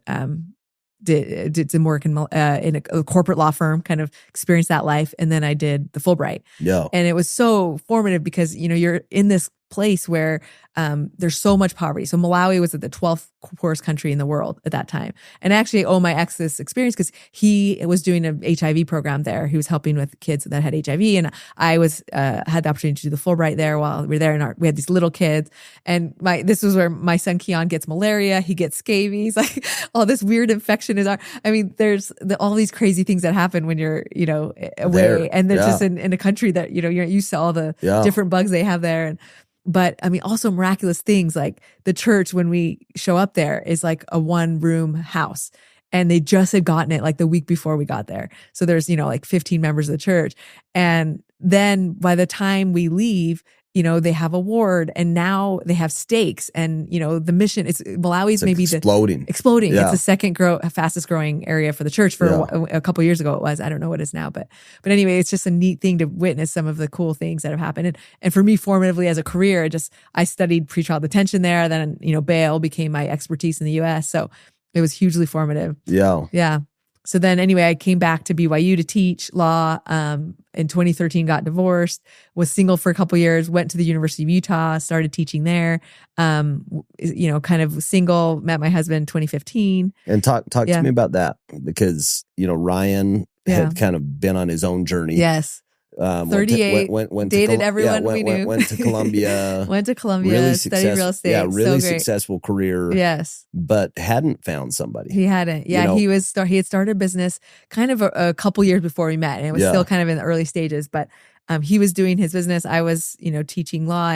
did some work in a corporate law firm, kind of experienced that life. And then I did the Fulbright. Yeah. And it was so formative because, you know, you're in this place where there's so much poverty. So Malawi was at the 12th poorest country in the world at that time. And I actually owe my ex this experience because he was doing an HIV program there. He was helping with kids that had HIV. And I was had the opportunity to do the Fulbright there while we were there. And we had these little kids. And this was where my son Keon gets malaria. He gets scabies. Like all this weird infection is I mean, there's all these crazy things that happen when you're, you know, away. There. And they're just in a country that, you know, you're used to all the different bugs they have there. But I mean, also miraculous things like the church, when we show up there, is like a 1-room house. And they just had gotten it like the week before we got there. So there's, you know, like 15 members of the church. And then by the time we leave, you know, they have a ward, and now they have stakes, and, you know, the mission is Malawi's maybe exploding. Yeah. It's the second fastest growing area for the church for a couple of years ago. It was, I don't know what it is now, but anyway, it's just a neat thing to witness some of the cool things that have happened. And for me, formatively as a career, I studied pretrial detention there. Then, you know, bail became my expertise in the US. So it was hugely formative. Yeah. Yeah. So then anyway, I came back to BYU to teach law. In 2013, got divorced, was single for a couple of years, went to the University of Utah, started teaching there. You know, kind of single, met my husband in 2015. And talk to me about that, because, you know, Ryan had kind of been on his own journey. Yes. 38, went dated everyone we knew. Went to Columbia. Went to Columbia, really studied real estate. Yeah, really successful career. Yes. But hadn't found somebody. He hadn't. Yeah, you know? He had started a business kind of a couple years before we met, and it was still kind of in the early stages. But he was doing his business. I was, you know, teaching law.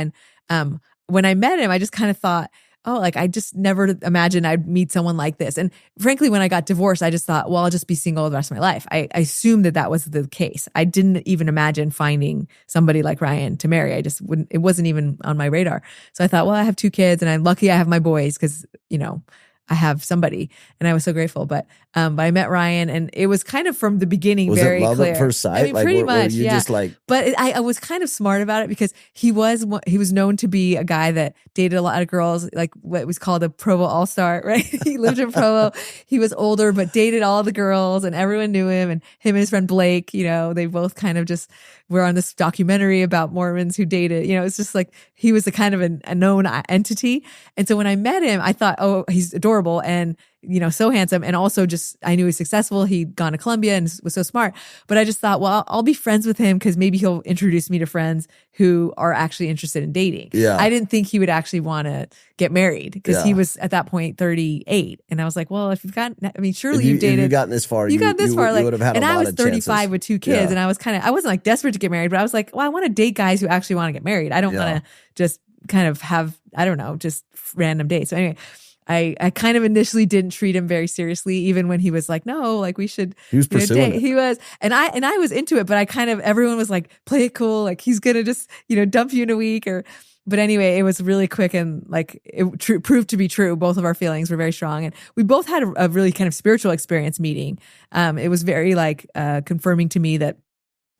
And when I met him, I just kind of thought, oh, like I just never imagined I'd meet someone like this. And frankly, when I got divorced, I just thought, well, I'll just be single the rest of my life. I assumed that was the case. I didn't even imagine finding somebody like Ryan to marry. I just wouldn't, it wasn't even on my radar. So I thought, well, I have 2 kids and I'm lucky I have my boys because, I have somebody, and I was so grateful. But I met Ryan, and it was kind of from the beginning was very it love clear. at first sight? I mean, pretty much, were you yeah. just like, but I was kind of smart about it because he was known to be a guy that dated a lot of girls, like what was called a Provo All-Star, right? He lived in Provo. He was older, but dated all the girls, and everyone knew him. And him and his friend Blake, they both kind of just were on this documentary about Mormons who dated. It's just like he was a kind of a known entity. And so when I met him, I thought, oh, he's adorable and so handsome. And also just, I knew he was successful. He'd gone to Columbia and was so smart. But I just thought, well, I'll be friends with him because maybe he'll introduce me to friends who are actually interested in dating. Yeah. I didn't think he would actually want to get married because he was at that point 38. And I was like, well, if you've gotten, surely you've dated. If you've gotten this far, you would have had a lot of chances. And I was 35 with 2 kids, and I wasn't like desperate to get married, but I was like, well, I want to date guys who actually want to get married. I don't want to just kind of have, I don't know, just random dates. So anyway, I kind of initially didn't treat him very seriously, even when he was like, no, like we should. He was pursuing it. He was, and I was into it, but everyone was like, play it cool, like he's gonna just dump you in a week or. But anyway, it was really quick and like it proved to be true. Both of our feelings were very strong, and we both had a really kind of spiritual experience meeting. It was very like confirming to me that.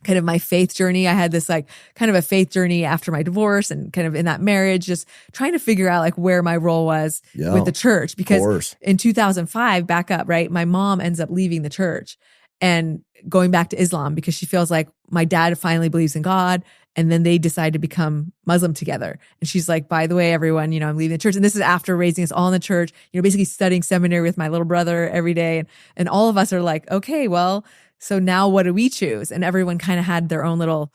Kind of my faith journey. I had this like kind of a faith journey after my divorce and kind of in that marriage, just trying to figure out like where my role was with the church. Because in 2005, back up, right? My mom ends up leaving the church and going back to Islam because she feels like my dad finally believes in God. And then they decide to become Muslim together. And she's like, by the way, everyone, I'm leaving the church. And this is after raising us all in the church, basically studying seminary with my little brother every day. And all of us are like, okay, well, so now what do we choose? And everyone kind of had their own little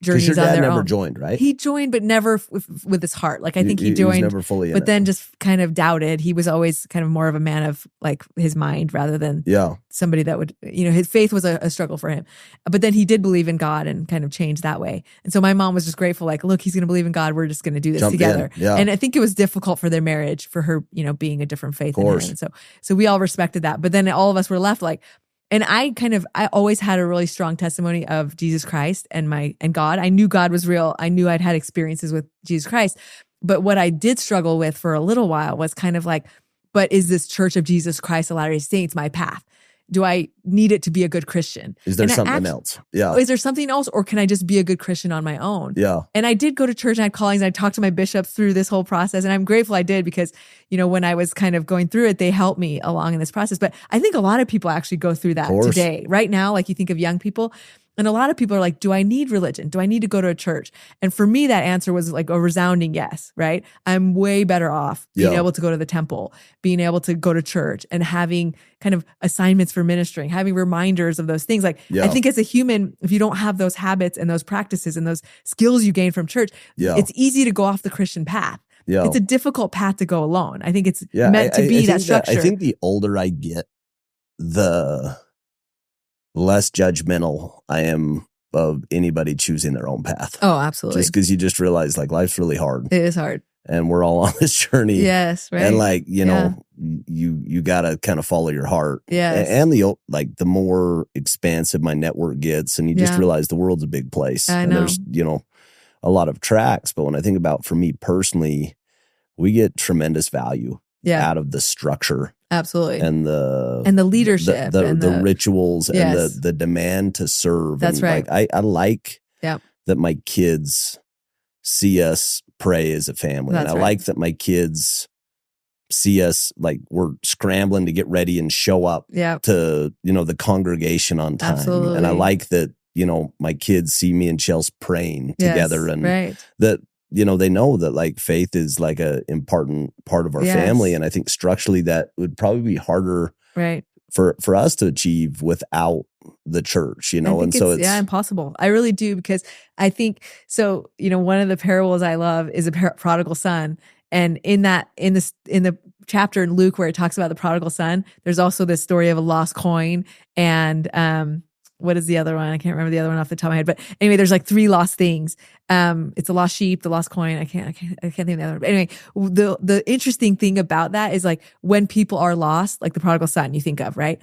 journeys on their own. Your dad never joined, right? He joined, but never with his heart. Like I think he joined, he was never fully in but it. then just kind of doubted. He was always kind of more of a man of like his mind rather than somebody that would, his faith was a struggle for him. But then he did believe in God and kind of changed that way. And so my mom was just grateful, like, look, he's going to believe in God. We're just going to do this together. Yeah. And I think it was difficult for their marriage, for her, being a different faith than him. And so we all respected that. But then all of us were left like, and I always had a really strong testimony of Jesus Christ and God. I knew God was real. I knew I'd had experiences with Jesus Christ. But what I did struggle with for a little while was kind of like, but is this Church of Jesus Christ of Latter-day Saints my path? Do I need it to be a good Christian? Is there something else? Yeah. Is there something else, or can I just be a good Christian on my own? Yeah. And I did go to church and I had callings. And I talked to my bishops through this whole process, and I'm grateful I did because, when I was kind of going through it, they helped me along in this process. But I think a lot of people actually go through that today. Right now, like you think of young people. And a lot of people are like, do I need religion? Do I need to go to a church? And for me, that answer was like a resounding yes, right? I'm way better off being able to go to the temple, being able to go to church and having kind of assignments for ministering, having reminders of those things. Like, I think as a human, if you don't have those habits and those practices and those skills you gain from church, it's easy to go off the Christian path. Yeah. It's a difficult path to go alone. I think it's meant to be that structure. I think the older I get, the less judgmental I am of anybody choosing their own path. Oh, absolutely. Just because you just realize like life's really hard. It is hard. And we're all on this journey. Yes, right. And like, you gotta kind of follow your heart. Yes. And the more expansive my network gets, and you just realize the world's a big place. I and know. There's, a lot of tracks. But when I think about, for me personally, we get tremendous value out of the structure. Absolutely. And the leadership. the rituals and the demand to serve. That's right. Like, I like that my kids see us pray as a family. That's and I like that my kids see us like we're scrambling to get ready and show up to, the congregation on time. Absolutely. And I like that, my kids see me and Chelsea praying together, and that, they know that like faith is like a important part of our family. And I think structurally that would probably be harder for us to achieve without the church, and so it's impossible. I really do, because I think so. One of the parables I love is a prodigal son, and in the chapter in Luke where it talks about the prodigal son, there's also this story of a lost coin, and what is the other one? I can't remember the other one off the top of my head. But anyway, there's like 3 lost things. It's the lost sheep, the lost coin. I can't think of the other one. But anyway, the interesting thing about that is like when people are lost, like the prodigal son you think of, right?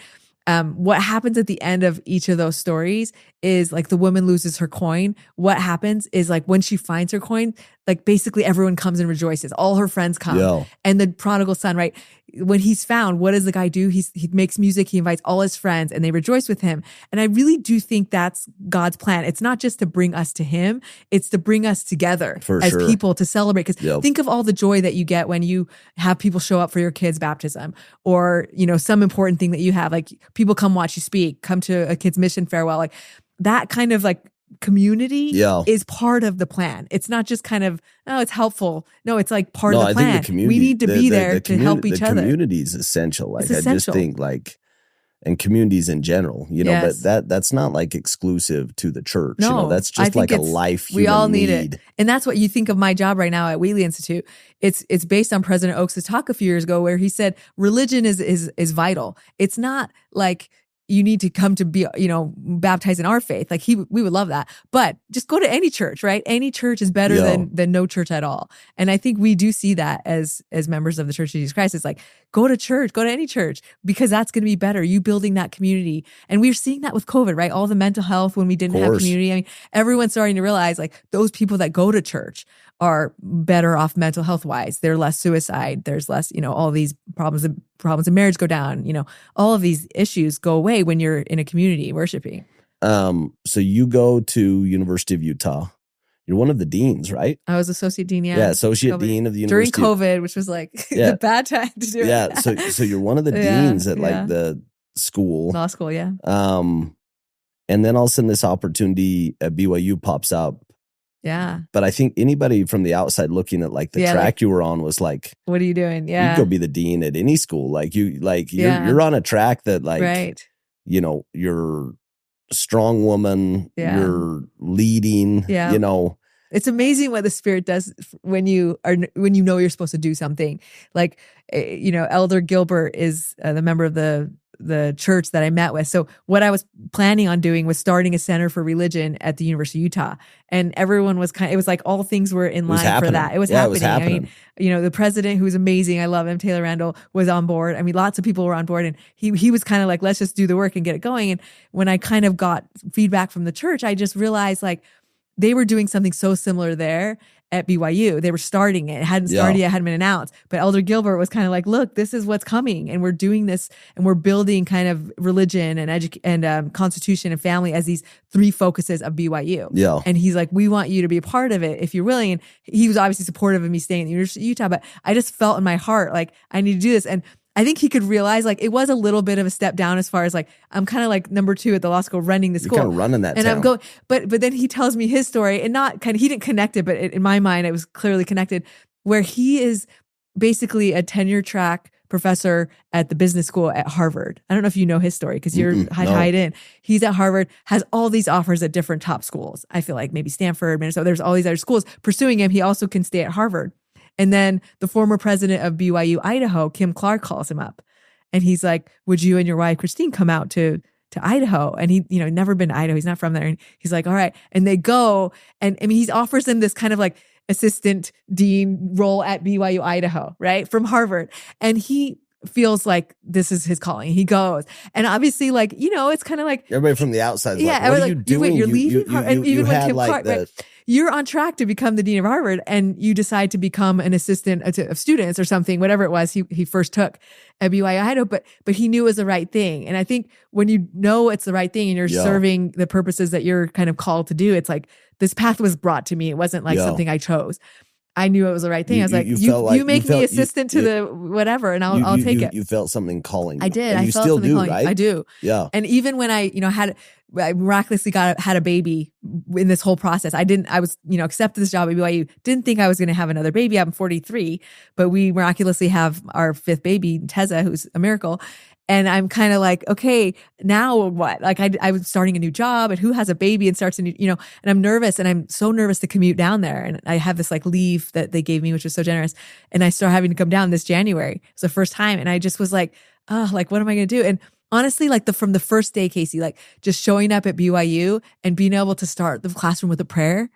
What happens at the end of each of those stories is like the woman loses her coin. What happens is like when she finds her coin, like basically everyone comes and rejoices. All her friends come. Yo. And the prodigal son, right? When he's found, what does the guy do? He makes music. He invites all his friends and they rejoice with him. And I really do think that's God's plan. It's not just to bring us to him. It's to bring us together as people to celebrate. Because think of all the joy that you get when you have people show up for your kid's baptism or, you know, some important thing that you have, like people come watch you speak, come to a kid's mission farewell, like that kind of like community is part of the plan. It's not just kind of, oh, it's helpful. No, it's like part of the plan. Think the community, we need to be there to help each other. The community is essential. Like I just think like, and communities in general, you know, but that's not like exclusive to the church. No, you know, that's just like a life human we all need need. it. And that's what you think of my job right now at Wheatley Institute. It's based on President Oaks' talk a few years ago where he said religion is vital. It's not like you need to come to be, you know, baptized in our faith. Like we would love that. But just go to any church, right? Any church is better than no church at all. And I think we do see that as members of the Church of Jesus Christ. It's like, go to church, go to any church, because that's going to be better. You building that community. And we're seeing that with COVID, right? All the mental health when we didn't have community. I mean, everyone's starting to realize like those people that go to church are better off mental health wise. There's less suicide. There's less, you know, all these problems in marriage go down. You know, all of these issues go away when you're in a community worshiping. So you go to University of Utah. You're one of the deans, right? I was associate dean. Yeah, associate dean of the university during COVID, which was like the bad time to do it. Yeah, so you're one of the deans at like the school, law school. Yeah. And then all of a sudden, this opportunity at BYU pops up. Yeah. But I think anybody from the outside looking at like the track you were on was like, what are you doing? Yeah. You could go be the dean at any school. Like you're on a track that like, you know, you're a strong woman, you're leading, you know. It's amazing what the Spirit does when you know you're supposed to do something. Like, you know, Elder Gilbert is the member of the church that I met with. So what I was planning on doing was starting a center for religion at the University of Utah. And everyone was it was like all things were in line for that. It was happening. I mean, you know, the president, who's amazing, I love him, Taylor Randall, was on board. I mean, lots of people were on board and he was kind of like, let's just do the work and get it going. And when I kind of got feedback from the church, I just realized like they were doing something so similar there at BYU. They were starting it. It hadn't started yet, hadn't been announced. But Elder Gilbert was kind of like, look, this is what's coming. And we're doing this and we're building kind of religion and constitution and family as these 3 focuses of BYU. Yeah. And he's like, we want you to be a part of it if you're willing. And he was obviously supportive of me staying at the University of Utah, but I just felt in my heart like I need to do this. And I think he could realize like it was a little bit of a step down as far as like I'm kind of like number 2 at the law school running the school. You're kind of running that and town. I'm going, but then he tells me his story and not kind of, he didn't connect it, but in my mind it was clearly connected, where he is basically a tenure track professor at the business school at Harvard. I don't know if you know his story because you're tied in. He's at Harvard, has all these offers at different top schools. I feel like maybe Stanford, Minnesota. There's all these other schools pursuing him. He also can stay at Harvard. And then the former president of BYU Idaho, Kim Clark, calls him up. And he's like, would you and your wife, Christine, come out to Idaho? And he, you know, never been to Idaho. He's not from there. And he's like, all right. And they go. And I mean, he offers them this kind of like assistant dean role at BYU Idaho, right? From Harvard. And he feels like this is his calling. He goes. And obviously, like, you know, it's kind of like everybody from the outside is like, what are you doing? You're leaving Harvard. And even when Kim like Clark, right? You're on track to become the dean of Harvard and you decide to become an assistant of students or something, whatever it was he first took at BYU Idaho, but he knew it was the right thing. And I think when you know it's the right thing and you're serving the purposes that you're kind of called to do, it's like this path was brought to me. It wasn't like something I chose. I knew it was the right thing. I was like, you make me assistant to the whatever, and I'll take it. You felt something calling. I did. And I you felt still something do, calling. right? I do. Yeah. And even when I miraculously had a baby in this whole process. I was, accepted this job at BYU. Didn't think I was going to have another baby. I'm 43, but we miraculously have our 5th baby, Teza, who's a miracle. And I'm kind of like, okay, now what? Like I was starting a new job and who has a baby and starts a new, and I'm nervous and I'm so nervous to commute down there. And I have this like leave that they gave me, which was so generous. And I started having to come down this January. It was the first time. And I just was like, oh, like, what am I going to do? And honestly, like from the first day, Casey, like just showing up at BYU and being able to start the classroom with a prayer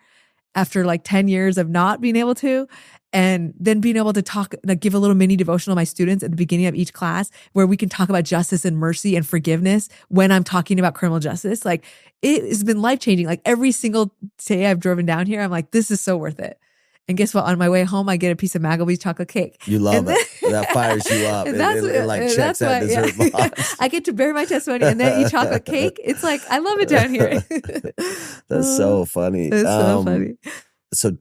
after like 10 years of not being able to, and then being able to talk, like give a little mini devotional to my students at the beginning of each class where we can talk about justice and mercy and forgiveness when I'm talking about criminal justice. Like it has been life-changing. Like every single day I've driven down here, I'm like, this is so worth it. And guess what? On my way home, I get a piece of Maggleby's chocolate cake. You love it. That fires you up. It like checks that dessert box. I get to bear my testimony and then eat chocolate cake. It's like, I love it down here. That's so funny. It's so funny. So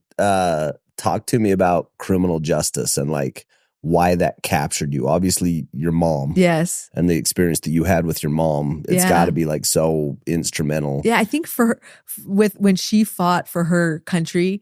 talk to me about criminal justice and like why that captured you. Obviously, your mom. Yes. And the experience that you had with your mom, it's got to be like so instrumental. Yeah, I think when she fought for her country,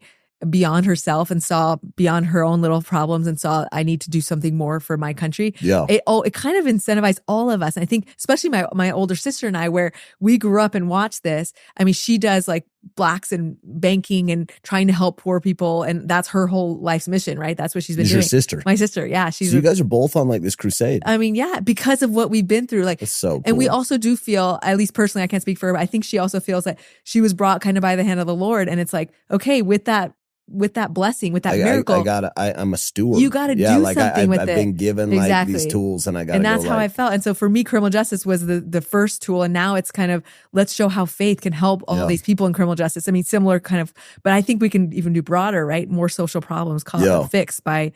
beyond herself and saw beyond her own little problems and saw I need to do something more for my country. Yeah. It kind of incentivized all of us. And I think especially my older sister and I, where we grew up and watched this. I mean, she does like Blacks and banking and trying to help poor people. And that's her whole life's mission, right? That's what she's been doing. Your sister. My sister. Yeah. So you guys are both on like this crusade. I mean, yeah, because of what we've been through. Like, it's so cool. And we also do feel, at least personally, I can't speak for her, but I think she also feels that she was brought kind of by the hand of the Lord. And it's like, okay, with that blessing, with that miracle, I'm a steward. You got to do something with it. I've been given like these tools, and I got to. And that's how I felt. And so for me, criminal justice was the first tool, and now it's kind of let's show how faith can help all these people in criminal justice. I mean, similar kind of, but I think we can even do broader, right? More social problems fixed by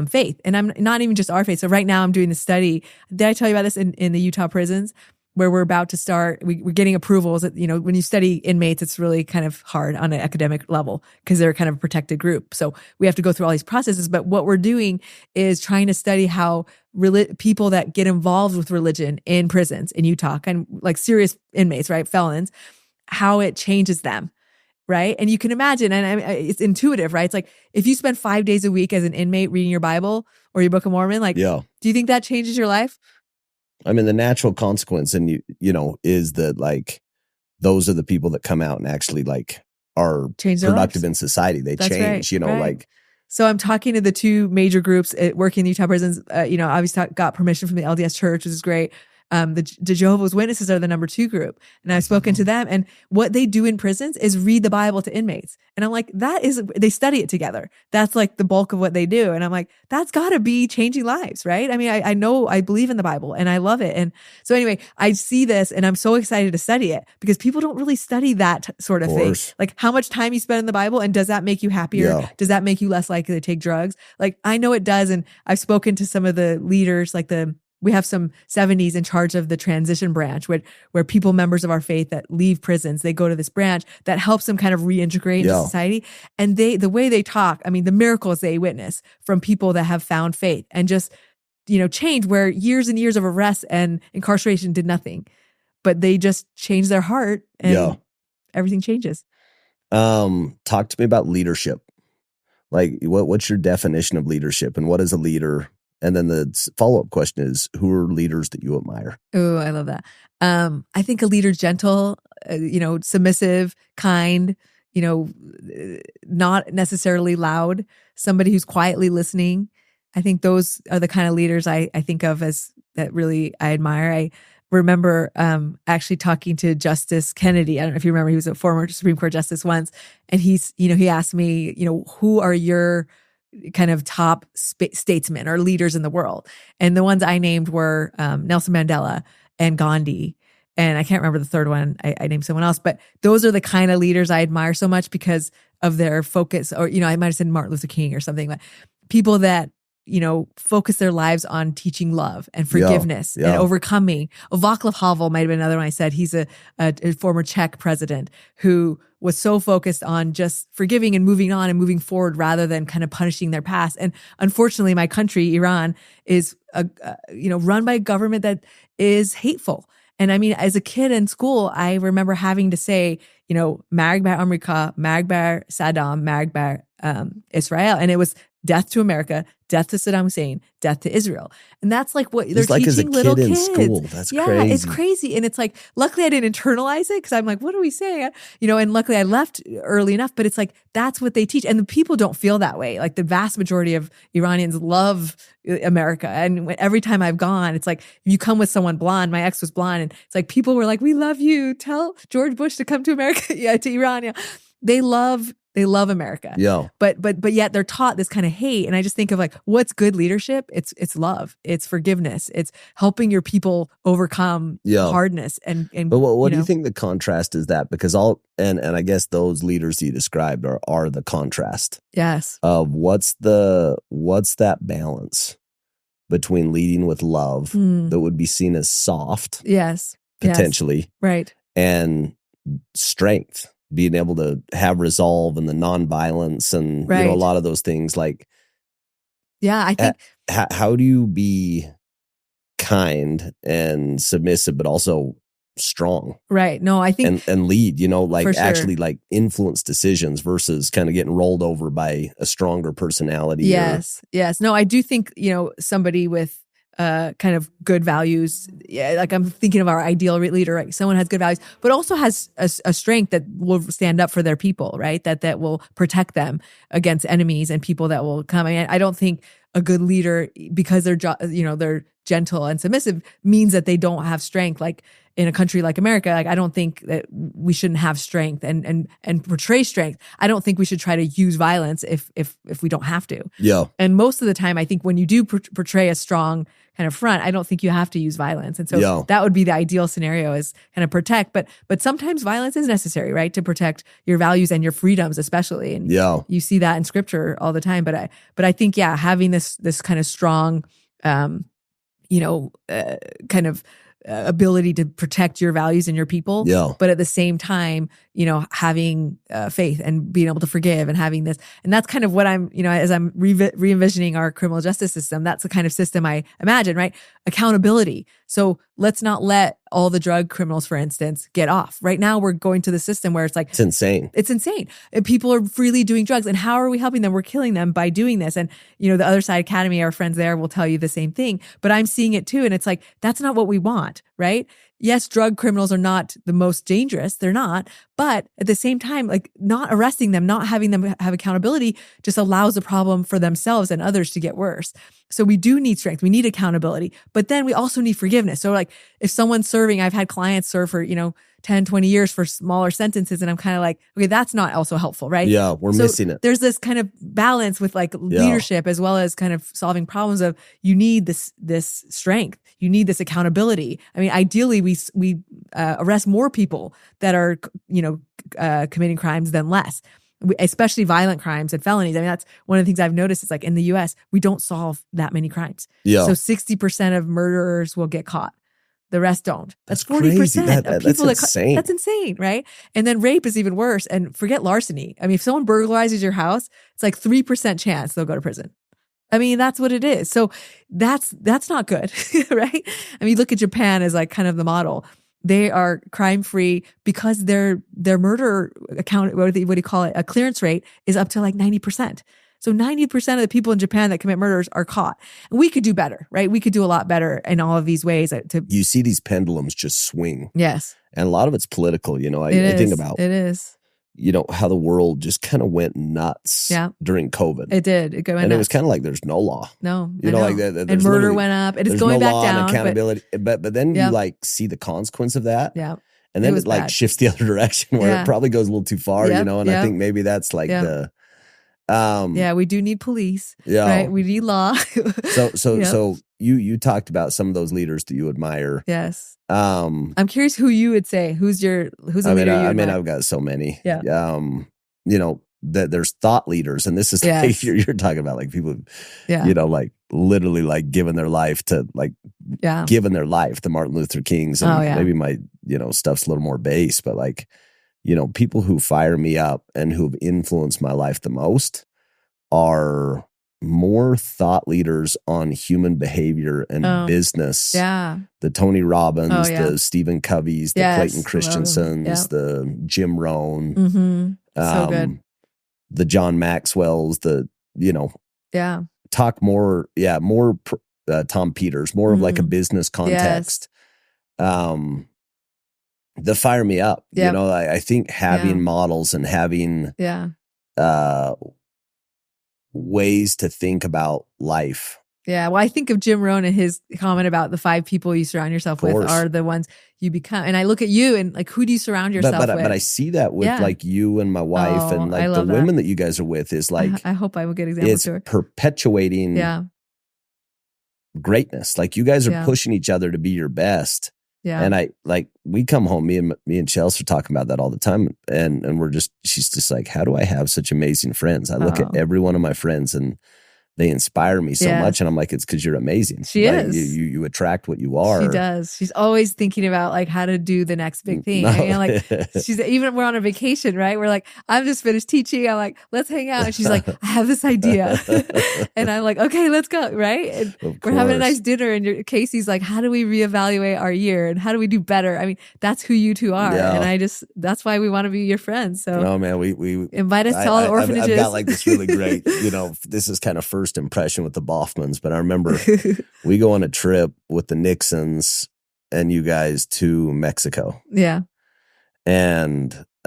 faith, and I'm not even just our faith. So right now, I'm doing the study. Did I tell you about this in the Utah prisons? Where we're about to start, we're getting approvals. You know, when you study inmates, it's really kind of hard on an academic level because they're kind of a protected group. So we have to go through all these processes. But what we're doing is trying to study how people that get involved with religion in prisons in Utah, kind of like serious inmates, right, felons, how it changes them, right? And you can imagine, and it's intuitive, right? It's like if you spend 5 days a week as an inmate reading your Bible or your Book of Mormon, like, do you think that changes your life? I mean, the natural consequence, and you know, is that like those are the people that come out and actually like are productive in society. They change, right, you know, like. So I'm talking to the two major groups working in Utah prisons. You know, obviously got permission from the LDS Church, which is great. The Jehovah's Witnesses are the number 2 group. And I've spoken to them, and what they do in prisons is read the Bible to inmates. And I'm like, they study it together. That's like the bulk of what they do. And I'm like, that's gotta be changing lives, right? I mean, I know I believe in the Bible and I love it. And so anyway, I see this and I'm so excited to study it because people don't really study that sort of thing. Like how much time you spend in the Bible, and does that make you happier? Yeah. Does that make you less likely to take drugs? Like I know it does. And I've spoken to some of the leaders, like we have some 70s in charge of the transition branch where people, members of our faith that leave prisons, they go to this branch that helps them kind of reintegrate into society. And the way they talk, I mean, the miracles they witness from people that have found faith and just, you know, change where years and years of arrest and incarceration did nothing, but they just changed their heart and everything changes. Talk to me about leadership. Like what's your definition of leadership and what is a leader? And then the follow-up question is, who are leaders that you admire? Oh, I love that. I think a leader gentle, you know, submissive, kind, you know, not necessarily loud, somebody who's quietly listening. I think those are the kind of leaders I think of as that really I admire. I remember actually talking to Justice Kennedy. I don't know if you remember, he was a former Supreme Court justice once. And he asked me, you know, who are your kind of top statesmen or leaders in the world? And the ones I named were Nelson Mandela and Gandhi. And I can't remember the third one. I named someone else, but those are the kind of leaders I admire so much because of their focus. Or, you know, I might have said Martin Luther King or something, but people that, you know, focus their lives on teaching love and forgiveness and overcoming. Václav Havel might have been another one I said. He's a former Czech president who was so focused on just forgiving and moving on and moving forward rather than kind of punishing their past. And unfortunately, my country, Iran, is run by a government that is hateful. And I mean, as a kid in school, I remember having to say, you know, Marg bar America, Marg bar Saddam, Marg bar Israel. And it was death to America, death to Saddam Hussein, death to Israel. And that's like what they're like teaching as a little kid in kids. school. That's yeah, crazy. It's crazy. And it's like, luckily I didn't internalize it because I'm like, what are we saying? And luckily I left early enough, but it's like, that's what they teach. And the people don't feel that way. Like the vast majority of Iranians love America. And every time I've gone, it's like, you come with someone blonde, my ex was blonde, and it's like, people were like, we love you. Tell George Bush to come to America. to Iran. Yeah. They love America. Yeah. But yet they're taught this kind of hate. And I just think of like, what's good leadership? It's love. It's forgiveness. It's helping your people overcome hardness. And but what do you think the contrast is that? Because and I guess those leaders you described are the contrast. Yes. Of what's that balance between leading with love that would be seen as soft. Yes. Potentially. Yes. Right. And strength. Being able to have resolve and the nonviolence and a lot of those things. Like, I think how do you be kind and submissive, but also strong? Right. No, I think and lead. Actually sure. Influence decisions versus kind of getting rolled over by a stronger personality. Yes. Yes. No, I do think somebody with kind of good values. Yeah, like I'm thinking of our ideal leader, right? Someone has good values, but also has a strength that will stand up for their people, right? That will protect them against enemies and people that will come. I mean, I don't think a good leader, because they're gentle and submissive, means that they don't have strength. Like in a country like America, like I don't think that we shouldn't have strength and portray strength. I don't think we should try to use violence if we don't have to. Yeah. And most of the time, I think when you do portray a strong kind of front, I don't think you have to use violence. And so that would be the ideal scenario, is kind of protect. But sometimes violence is necessary, right? To protect your values and your freedoms, especially. And you see that in scripture all the time. But I think, having this kind of strong, kind of ability to protect your values and your people, but at the same time, having faith and being able to forgive and having this. And that's kind of what I'm, as I'm re-envisioning our criminal justice system, that's the kind of system I imagine, right? Accountability. So let's not let all the drug criminals, for instance, get off. Right now, we're going to the system where it's like, it's insane. It's insane. And people are freely doing drugs. And how are we helping them? We're killing them by doing this. And, the Other Side Academy, our friends there, will tell you the same thing. But I'm seeing it too. And it's like, that's not what we want, right? Yes, drug criminals are not the most dangerous. They're not. But at the same time, like not arresting them, not having them have accountability just allows the problem for themselves and others to get worse. So we do need strength. We need accountability. But then we also need forgiveness. So like if someone's serving, I've had clients serve for, 10, 20 years for smaller sentences. And I'm kind of like, okay, that's not also helpful, right? Yeah, we're missing it. There's this kind of balance with like leadership as well as kind of solving problems of you need this strength. You need this accountability. I mean, ideally we arrest more people that are, committing crimes than less, especially violent crimes and felonies. I mean, that's one of the things I've noticed is like in the US, we don't solve that many crimes. Yeah. So 60% of murderers will get caught. The rest don't. That's 40% crazy. of people that's insane. That's insane, right? And then rape is even worse. And forget larceny. I mean, if someone burglarizes your house, it's like 3% chance they'll go to prison. I mean, that's what it is. So that's not good, right? I mean, look at Japan as like kind of the model. They are crime free because their murder account, what do you call it? A clearance rate is up to like 90%. So 90% of the people in Japan that commit murders are caught. And we could do better, right? We could do a lot better in all of these ways. You see these pendulums just swing. Yes. And a lot of it's political. I think about it is. How the world just kind of went nuts during COVID. It did. It went nuts. It was kind of like there's no law. No. Like that. And murder went up. It is going back down. Accountability. But then you like see the consequence of that. Yeah. And then it like bad. Shifts the other direction where it probably goes a little too far, and I think maybe that's like the we do need police. Yeah. Right. We need law. So you talked about some of those leaders that you admire. Yes. I'm curious who you would say. Who's a leader you admire? I've got so many. Yeah. That there's thought leaders, and this is like you're talking about like people like literally like giving their life to Martin Luther Kings, and maybe my stuff's a little more base, but like people who fire me up and who've influenced my life the most are more thought leaders on human behavior and business. Yeah. The Tony Robbins, the Stephen Coveys, the Clayton Christensen's, the Jim Rohn, so good. the John Maxwell's, talk more Tom Peters, more of like a business context. Yes. That fire me up. Yep. I think having models and having ways to think about life. Yeah. Well, I think of Jim Rohn and his comment about the 5 people you surround yourself with are the ones you become. And I look at you and like, who do you surround yourself with? But I see that with like you and my wife and like the women that you guys are with is like, I hope I will get examples to her. Perpetuating greatness. Like you guys are pushing each other to be your best. Yeah. And we come home, me and Chelsea are talking about that all the time. And she's just like, how do I have such amazing friends? I look at every one of my friends and they inspire me so much. And I'm like, it's because you're amazing. She is. You attract what you are. She does. She's always thinking about like how to do the next big thing. No. I mean, like she's even we're on a vacation, right? We're like, I'm just finished teaching. I'm like, let's hang out. And she's like, I have this idea. And I'm like, okay, let's go. Right. And we're having a nice dinner. And Casey's like, how do we reevaluate our year? And how do we do better? I mean, that's who you two are. Yeah. And that's why we want to be your friends. So no, man, we invite us to all the orphanages. I've got like this really great, this is kind of first impression with the Baughmans, but I remember we go on a trip with the Nixons and you guys to Mexico. Yeah. And it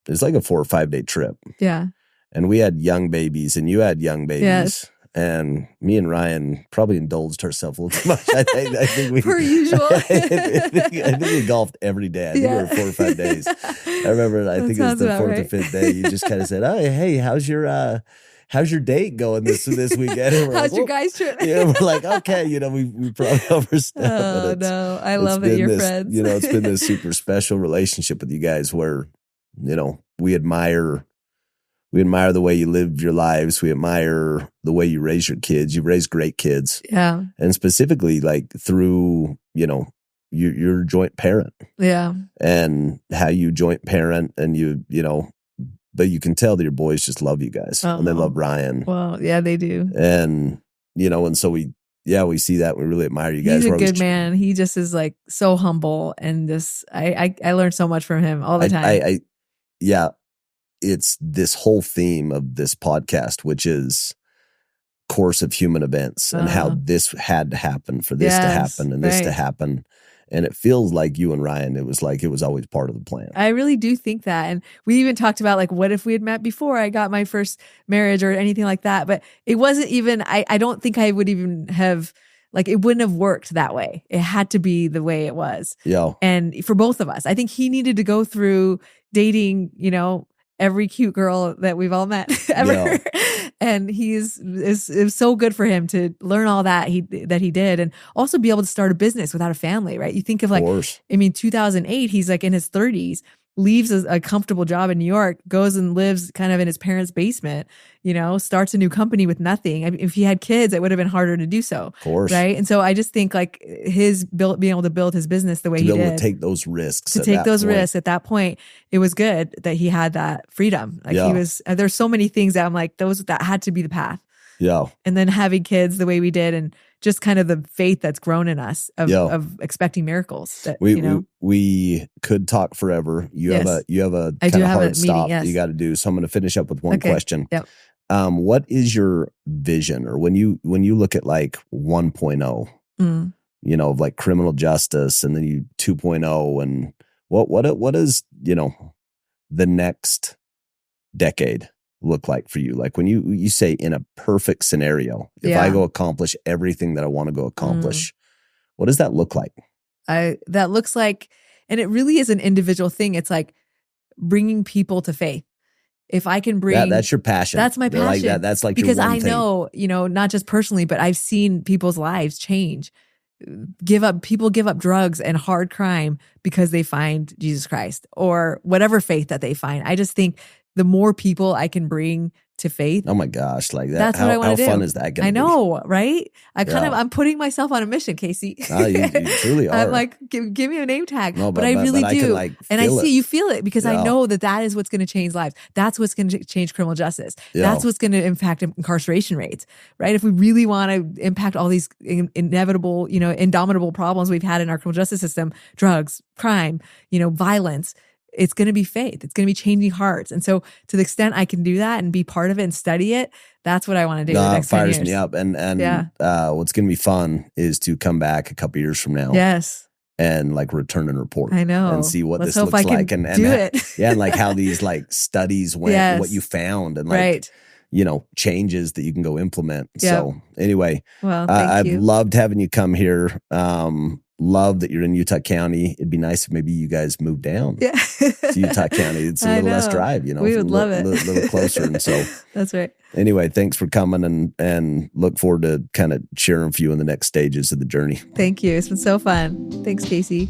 was like a 4 or 5 day trip. Yeah. And we had young babies and you had young babies. Yes. And me and Ryan probably indulged ourselves a little too much. I think we, per usual. I think we golfed every day. I think we were 4 or 5 days. I remember, I think it was the 4th or 5th day. You just kind of said, "Oh, hey, how's your date going this weekend?" And how's your guys' trip? Yeah, we're like, okay, we probably overstepped. Oh no, I love that you're friends. It's been this super special relationship with you guys where, we admire the way you live your lives. We admire the way you raise your kids. You raise great kids. Yeah. And specifically like through, you're a joint parent. Yeah. And how you joint parent and but you can tell that your boys just love you guys and they love Ryan. Well, yeah, they do. And, and so we see that. We really admire you guys. He's a good man. He just is like so humble and just, I learned so much from him all the time. It's this whole theme of this podcast, which is course of human events and how this had to happen for this to happen and this to happen. And it feels like you and Ryan, it was always part of the plan. I really do think that. And we even talked about like, what if we had met before I got my first marriage or anything like that? But it wasn't even, I don't think I would even have, like, it wouldn't have worked that way. It had to be the way it was. Yeah. And for both of us, I think he needed to go through dating, every cute girl that we've all met ever. Yeah. And it's so good for him to learn all that he did and also be able to start a business without a family, right? You think of like, 2008, he's like in his 30s, leaves a comfortable job in New York, goes and lives kind of in his parents' basement, starts a new company with nothing. I mean, if he had kids, it would have been harder to do so. Of course. Right. And so I just think like being able to build his business the way he did. To be able to take those risks. Risks at that point, it was good that he had that freedom. Like there's so many things that I'm like, that had to be the path. Yeah. And then having kids the way we did and just kind of the faith that's grown in us of expecting miracles. That, we could talk forever. You have a kind of hard stop that you got to do. So I'm going to finish up with one question. Yep. What is your vision, or when you look at like 1.0, of like criminal justice, and then you 2.0, and what is the next decade look like for you? Like when you say in a perfect scenario, if I go accomplish everything that I want to go accomplish, what does that look like? That looks like, and it really is an individual thing. It's like bringing people to faith. If I can bring that's your passion. That's my passion. Like that. That's like because your one I know, not just personally, but I've seen people's lives change. People give up drugs and hard crime because they find Jesus Christ or whatever faith that they find. I just think the more people I can bring to faith. Oh my gosh, like that. That's what I want to do. How fun is that going to be? I know, right? I'm putting myself on a mission, Casey. You truly are. I'm like, give me a name tag. No, but I really do. You feel it because I know that is what's going to change lives. That's what's going to change criminal justice. That's what's going to impact incarceration rates, right? If we really want to impact all these inevitable, indomitable problems we've had in our criminal justice system, drugs, crime, violence, it's going to be faith. It's going to be changing hearts. And so to the extent I can do that and be part of it and study it, that's what I want to do. No, it fires me up. And what's going to be fun is to come back a couple years from now. Yes. And like return and report. I know. And see what Let's this hope looks I can like. And do it. Yeah. And like how these like studies went and what you found and like, right. you know, changes that you can go implement. Yep. So anyway, well, I've loved having you come here. Love that you're in Utah County. It'd be nice if maybe you guys moved down to Utah County. It's a little less drive, you know. We would love it. A little closer. And so that's right. Anyway, thanks for coming and look forward to kind of sharing with you in the next stages of the journey. Thank you. It's been so fun. Thanks, Casey.